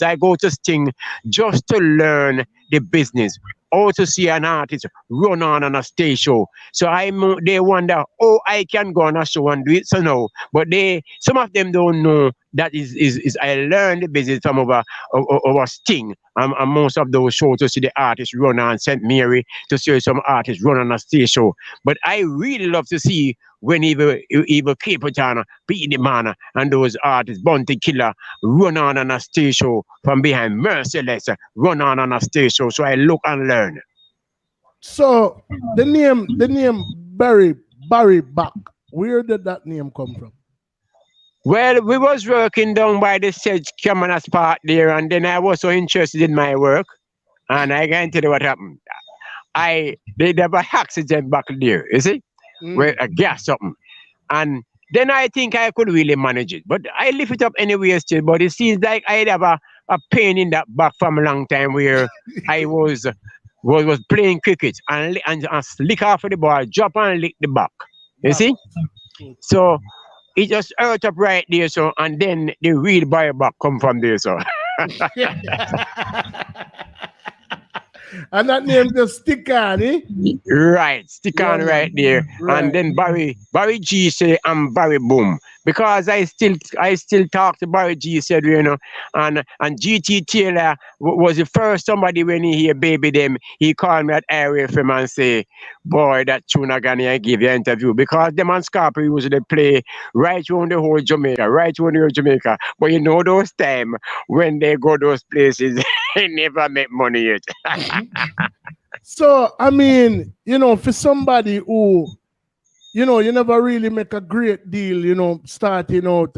I go to Sting just to learn the business. Or to see an artist run on a stage show. So they wonder, oh, I can go on a show and do it. So no, but some of them don't know that is I learned the business from over Sting and most of those shows to see the artists run on St. Mary, to see some artists run on a stage show. But I really love to see when even Cape-Town, Pete the Man, and those artists, Bounty Killer, run on a stage show from behind, Merciless, run on a stage show. So I look and learn. So the name Barry Back, where did that name come from? Well, we was working down by the Sedge Cameras Park there, and then I was so interested in my work, and I can't tell you what happened. They have an accident back there, you see? Where a gas something. And then I think I could really manage it. But I lift it up anyway still, but it seems like I'd have a pain in that back from a long time, where I was playing cricket and lick off of the ball, drop and lick the back. You see? So it just hurt up right there, so, and then the real buy back come from there, so. And that name just stick on, eh? Right, stick on right there. Right. And then Barry G say I'm Barry Boom. Because I still talk to Barry G, said, you know, and GT Taylor was the first somebody when he hear Baby Them, he called me at Area FM and say, boy, that tune again, I give you an interview. Because them and Scarpa usually play right around the whole Jamaica. But you know those time when they go those places, they never make money yet. So, I mean, you know, for somebody who, you know, you never really make a great deal, you know, starting out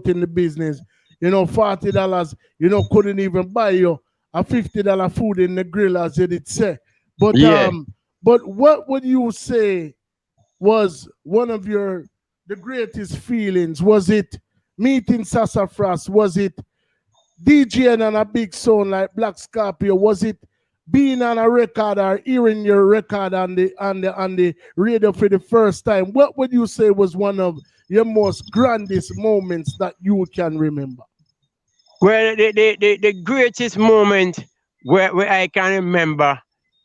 in the business, you know, $40, you know, couldn't even buy you a $50 food in the grill, as you did say. But yeah. But what would you say was one of the greatest feelings? Was it meeting Sassafras? Was it DJing on a big sound like Black Scorpio? Was it being on a record or hearing your record on the radio for the first time? What would you say was one of your most grandest moments that you can remember? Well, the greatest moment where I can remember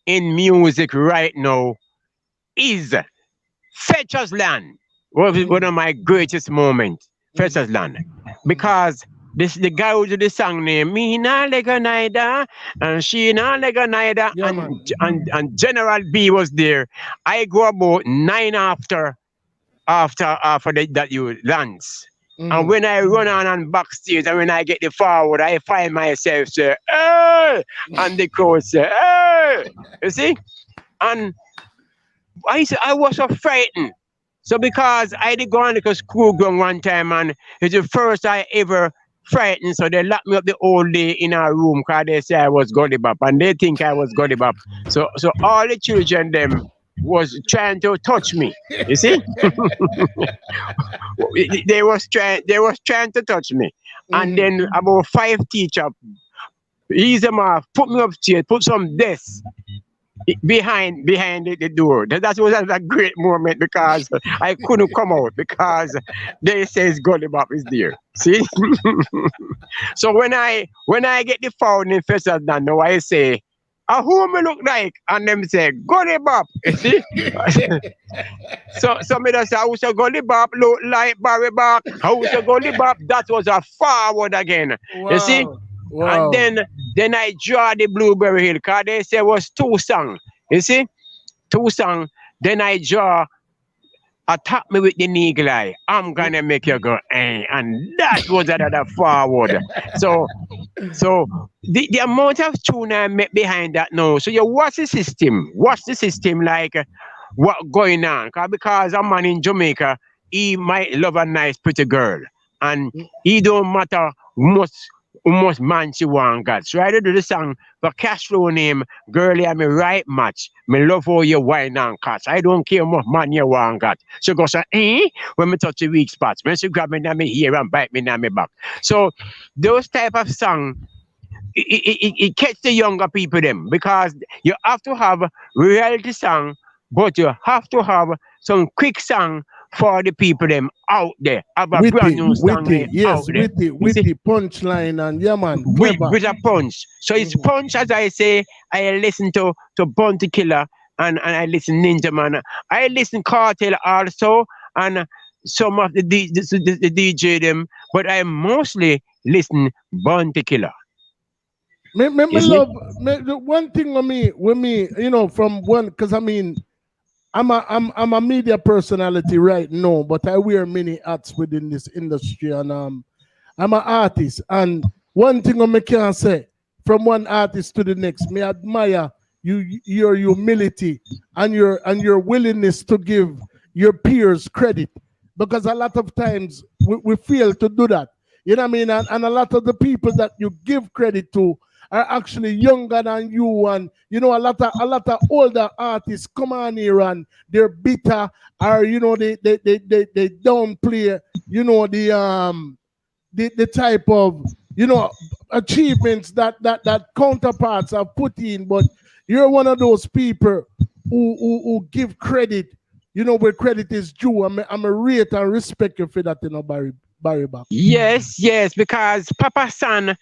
in music right now is Fetcher's Land. One of my greatest moments, Fetcher's Land. Because the guy who did the song name, me na lega neither, and she na lega neither, and General B was there. I go about 9 after that you dance. And when I run on and backstage, and when I get the forward, I find myself say, hey! And the crowd say, hey! You see? And I was so frightened. So because I did go on like a schoolground one time, and it's the first I ever frightened, so they locked me up the whole day in a room because they say I was Goldibop, and they think I was Goldibop. So all the children them was trying to touch me. You see? they was trying to touch me. And then about 5 teachers ease them off, put me upstairs, put some desks behind the door. That was a great moment because I couldn't come out because they says Gully Bop is there. See? So when I get the phone in first of that, now I say, who me look like? And them say, Gully Bop. You see? so me just say, who's a Gully Bop look like Barry Bop? Who's a Gully Bop? That was a forward again. Wow. You see? Wow. And then I draw the Blueberry Hill because they say it was 2 songs. You see? 2 songs. Then I draw Attack Me With the Eagle Eye. I'm gonna make you go, and that was another forward. So the amount of tune I make behind that now. So you watch the system. Watch the system like what going on. Because a man in Jamaica, he might love a nice pretty girl. And he don't matter much man she want got. So I do the song for cash flow name, girlie, I'm a right match. Me love how you wine and catch. I don't care much man you want got. So go say, when me touch the weak spots. When she grab me in my ear and bite me in my back. So those type of song, it catch the younger people them because you have to have reality song, but you have to have some quick song for the people them out there. Have a brand new song yes, out there. with the punchline and yeah man, with a punch. So it's punch, as I say. I listen to Bounty Killer and I listen Ninja Man. I listen Cartel also and some of the DJ them, but I mostly listen Bounty Killer. Me love the one thing with me, you know, from one because I mean I'm a media personality right now, but I wear many hats within this industry, and I'm an artist. And one thing I can say, from one artist to the next, me admire your humility and your willingness to give your peers credit, because a lot of times we fail to do that. You know what I mean? And a lot of the people that you give credit to are actually younger than you, and you know a lot of older artists come on here and they're bitter, or you know they downplay, you know, the type of, you know, achievements that counterparts have put in. But you're one of those people who give credit, you know, where credit is due. I'm a rate and respect you for that, you know, Barry Bop. Yes, because Papa San,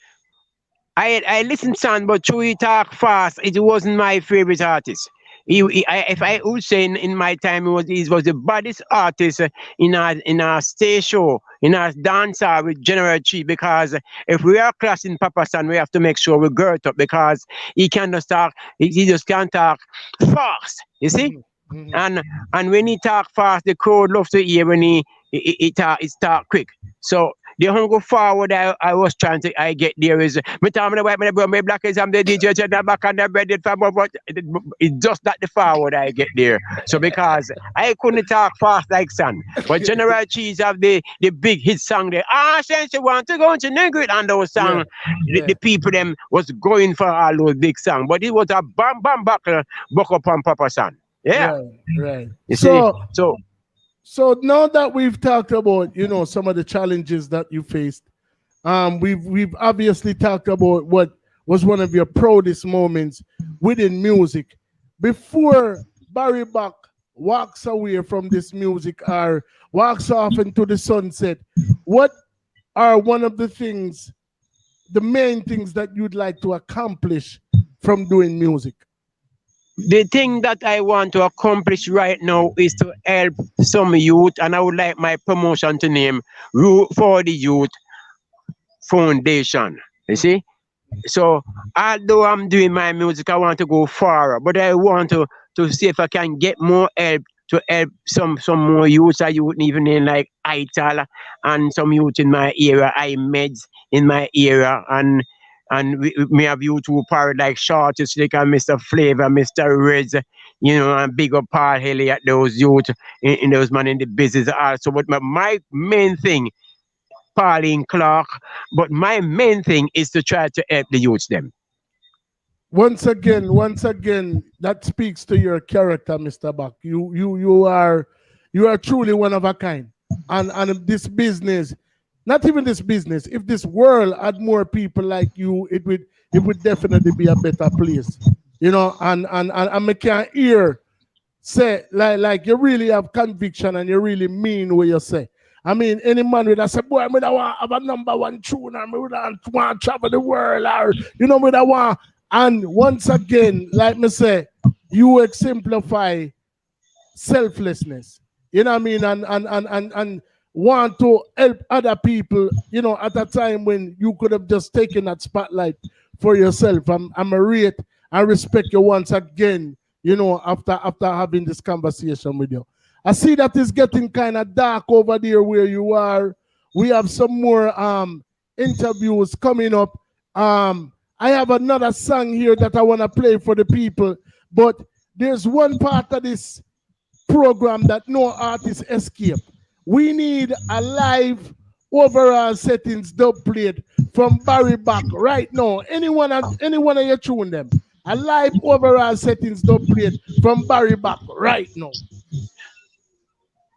I listen San, but through he talk fast, it wasn't my favorite artist. If I would say in my time, he was the baddest artist in our stage show, in our dancer with General Chief, because if we are classing Papa San, we have to make sure we girt up, because he just can't talk fast, you see? And when he talk fast, the crowd loves to hear when he talk quick. So the hunger forward I was trying to get there is me tell me the white, me the brown, me black is I'm the DJ to the back and the breaded from but it's just that the forward I get there. So because I couldn't talk fast like Son, but General Cheese have the big hit song there. Since you want to go to Negrit, and those songs, the people them was going for all those big songs, but it was a bam buckle buck up on Papa San. Yeah. Right. You see? So now that we've talked about, you know, some of the challenges that you faced, we've obviously talked about what was one of your proudest moments within music. Before Barry Bop walks away from this music or walks off into the sunset, what are one of the things, the main things that you'd like to accomplish from doing music? The thing that I want to accomplish right now is to help some youth, and I would like my promotion to name Root for the Youth Foundation. You see? So although I'm doing my music, I want to go far, but I want to see if I can get more help to help some more youths. I youth even in like ITAL and some youth in my area, IMEDS in my area, and we have youth who parrot like Shorty Slick and Mr. Flavor, Mr. Reds, you know, and big up Paul Haley at those youth in those man in the business also. But my main thing, Pauline Clark, but my main thing is to try to help the youths them. Once again, that speaks to your character, Mr. Bop. You are truly one of a kind. And this business, not even this business, if this world had more people like you, it it would definitely be a better place. You know, and I can't hear say like you really have conviction and you really mean what you say. I mean, any man would have said, boy, I would have a number one tune and I would want to travel the world, or you know, I want. And once again, like me say, you exemplify selflessness. You know what I mean? And want to help other people, you know, at a time when you could have just taken that spotlight for yourself. I'm a rate and respect you once again, you know, after having this conversation with you. I see that it's getting kind of dark over there where you are. We have some more interviews coming up. I have another song here that I want to play for the people, but there's one part of this program that no artist escape. We need a live overall settings dub plate from Barry Back right now. Anyone of you tune them? A live overall settings dub plate from Barry Back right now.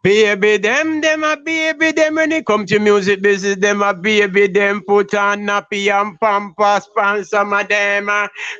Baby them a baby them when it come to music business, them a baby them put on nappy and pampas pan some of them.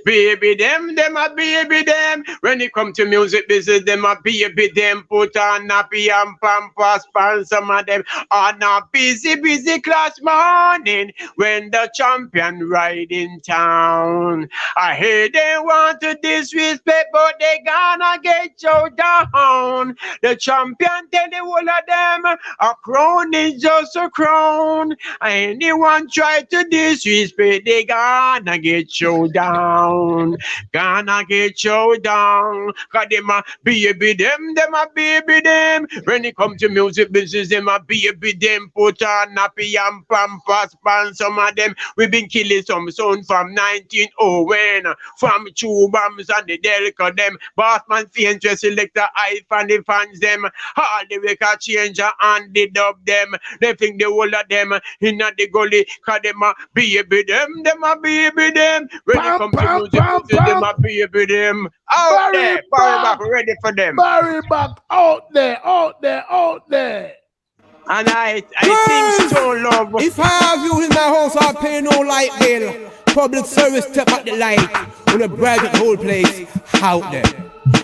Baby them a baby them when it come to music business, them a baby them put on nappy and pampas pan some of them. On a busy class morning when the champion ride in town. I hear they want to disrespect, but they gonna get you down. The champion the whole of them, a crown is just a crown. Anyone try to disrespect, they gonna get you down. Gonna get you down. Cause them a baby them a baby them. When it come to music business, them a baby them. Put on nappy and pampas pan some of them. We been killing some sound from 1901. From Chew Bombs and the Delco them. Bossman Fientre selector I and the fans them. All the way can change and the dub them. They think the whole of them in the gully. Cause them a baby them a baby them. When it come to music, them a baby them. Out there, Barry Back ready for them. Barry Back out there. And I think so, love. If I have you in my house, I'll pay no light bill. Public service step at the light. On a private whole place out there.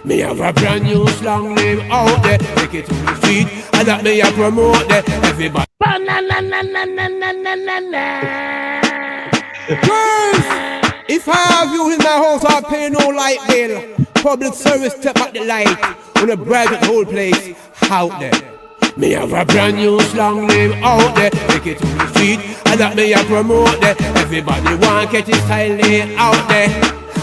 Me have a brand new slang name out there. Take it to the street and that me a promote there. Everybody. Girls, if I have you in my house, I'll pay no light bill. Public service step at the light. On a private whole place out there. Me have a brand new slang name out there. Take it to the street and that me a promote there. Everybody want catch his style name out there.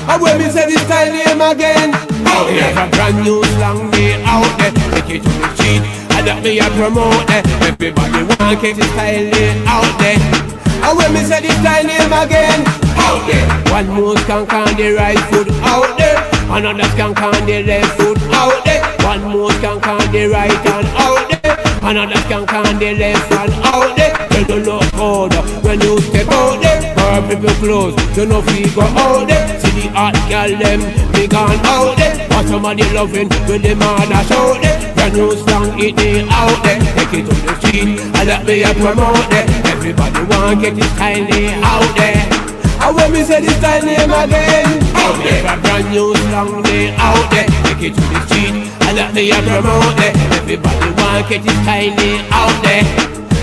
And when me say this style name again, out there. Me have a brand new slang name out there. Take it to the street and that me a promote there. Everybody want catch his style name out there. And when me say this style name again, out there. One more skank on the right foot out there. Another skank on the left foot out there. One more skank on the right hand out there. Another skank on the left hand out there. You don't look harder when you step out there. Her people close, you know we go out there. See the hot girl them, we gone out there. Want somebody loving with the mother show there. Brand new song it me out there. Take it to the street and let me a promote there. Everybody want get this style name out there. And when me say this style name again, out there. A brand new song name out there. Take it to the street and let me a promote there. Everybody want get this style name out there.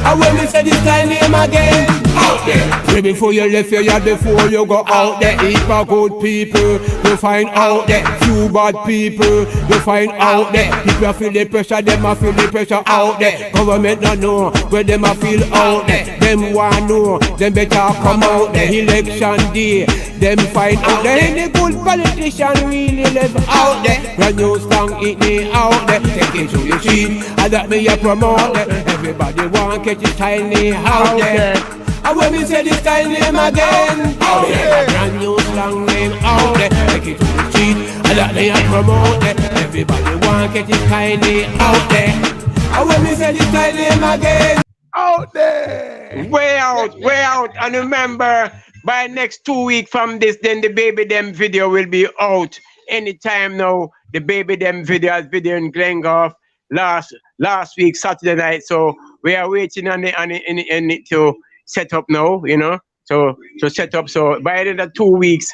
And when me say this style name again, out there. Pray before you left your yard, before you go out there. If a good people, you find out there. Few bad people, you find out there. People a feel the pressure, them a feel the pressure out there. Government don't know where them a feel out there. Them want know, them better come out there. Election day, them find out there. Any good politician really live out there. Brand new song it me out there. Take it to the street, and that me a promote there. Everybody want catch this style name out there. And when we say this style name again, out there. Brand new song name out there. Take it to the street, and that me a promote there. Everybody want catch this style name out there. And when we say this style name again, out there. Way out. And remember, by next 2 weeks from this, then the Baby Them video will be out. Anytime now, the Baby Them video has video in Glengoff last week, Saturday night. So we are waiting on it to set up now, you know. to set up. So by the end of 2 weeks,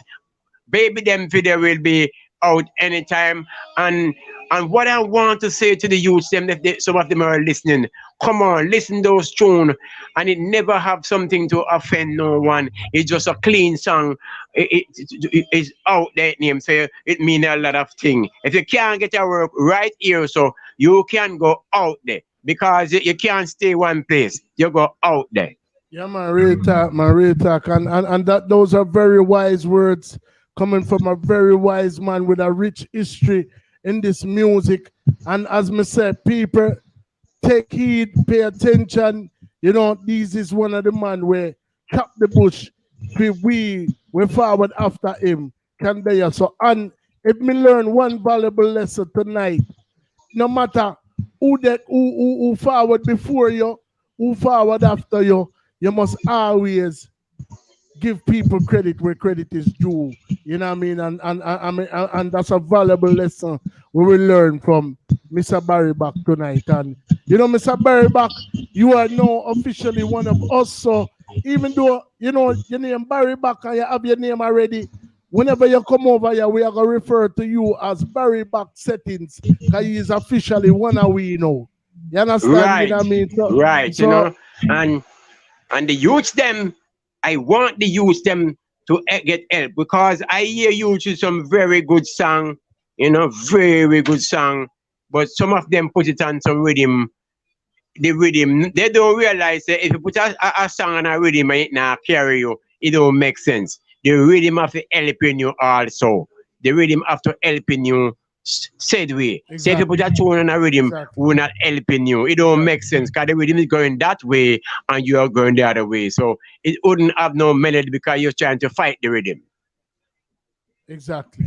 baby them video will be out anytime. And what I want to say to the youths, them if some of them are listening, come on, listen those tune, and it never have something to offend no one. It's just a clean song. It's out there name, so it mean a lot of thing. If you can't get your work right here, so you can go out there because you can't stay one place. You go out there. Yeah, man, real talk, man, real talk. And that those are very wise words coming from a very wise man with a rich history in this music. And as me said, people take heed, pay attention. You know, this is one of the man where chop the bush. We forward after him. Can they so? And if me learn one valuable lesson tonight, no matter who forward before you, who forward after you, you must always give people credit where credit is due. You know what I mean? And that's a valuable lesson we will learn from Mr. Barry Back tonight. And you know, Mr. Barry Back, you are now officially one of us. So even though you know your name Barry Back and you have your name already, whenever you come over here, we are gonna refer to you as Barry Back Settings, because he is officially one of we know. You understand? Right. You know what I mean? So, right, you know, and the youths them, I want the youths them to get help because I hear you to some very good song, you know, very good song, but some of them put it on some rhythm. The rhythm, they don't realize that if you put a song on a rhythm and it not carry you, it don't make sense. The rhythm have to help in you also. The rhythm have to help in you said way. Exactly. So if you put a tune on a rhythm, we're not helping you. It don't make sense because the rhythm is going that way and you are going the other way. So it wouldn't have no melody because you're trying to fight the rhythm. Exactly.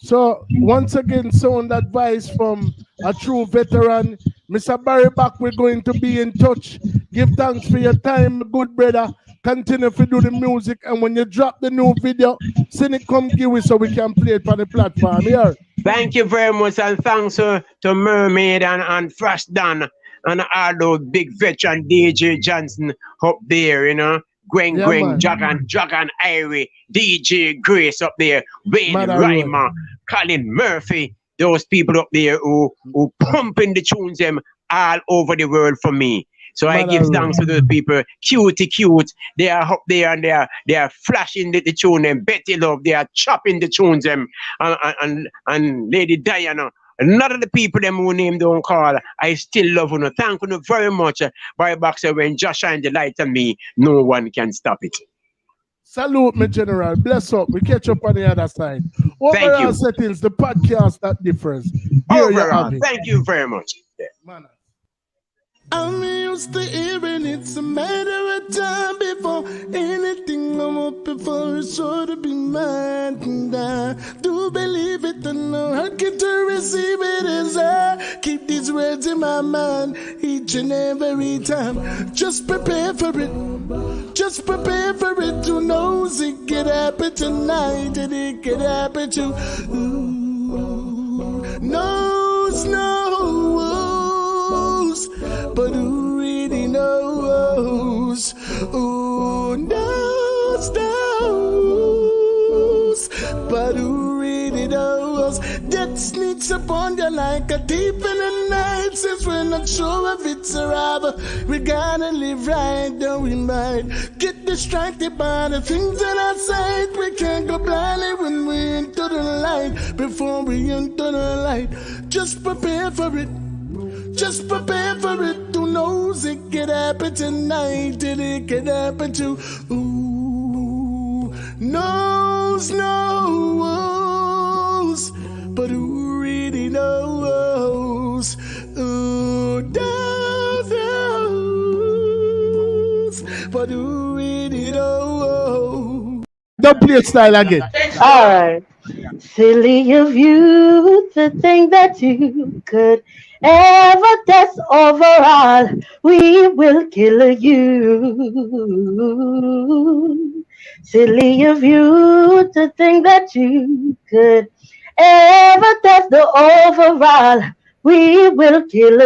So once again, sound advice from a true veteran. Mr. Barry Back, we're going to be in touch. Give thanks for your time, good brother. Continue to do the music, and when you drop the new video, send it come give us so we can play it on the platform here. Thank you very much, and thanks to Mermaid and Fresh Dan and all those big veteran DJ Johnson up there, you know. Gwen, Dragon, Irie, DJ Grace up there, Wayne Rymer, Colin Murphy, those people up there who pumping the tunes them all over the world for me. So I give thanks to those people. Cute. They are up there and they are flashing the tune and Betty Love, they are chopping the tunes them and Lady Diana. None of the people them who name don't call, I still love you. Thank you very much. By Boxer, when Josh shine the light on me, no one can stop it. Salute me, General. Bless up. We catch up on the other side. Overall Settings, the podcast that differs. Overall, thank you very much. Yeah. I'm used to hearing it's a matter of time before anything I'm up before it's sure to be mine. And I do believe it and know I get to receive it as I keep these words in my mind each and every time. Just prepare for it. Just prepare for it. Who knows it could happen tonight and it could happen to knows. But who really knows? Who knows? But who really knows? Death sneaks upon you like a thief in the night. Since we're not sure if it's arrival, we gotta live right, don't we might get distracted by the things in our sight. We can't go blindly when we enter the light. Before we enter the light, just prepare for it. Just prepare for it. Who knows it could happen tonight and it could happen to knows. But who really knows? Who knows? But who really knows? Don't play style again. All right. Silly of you to think that you could ever test overall. We will kill you. Silly of you to think that you could ever test the overall. We will kill you.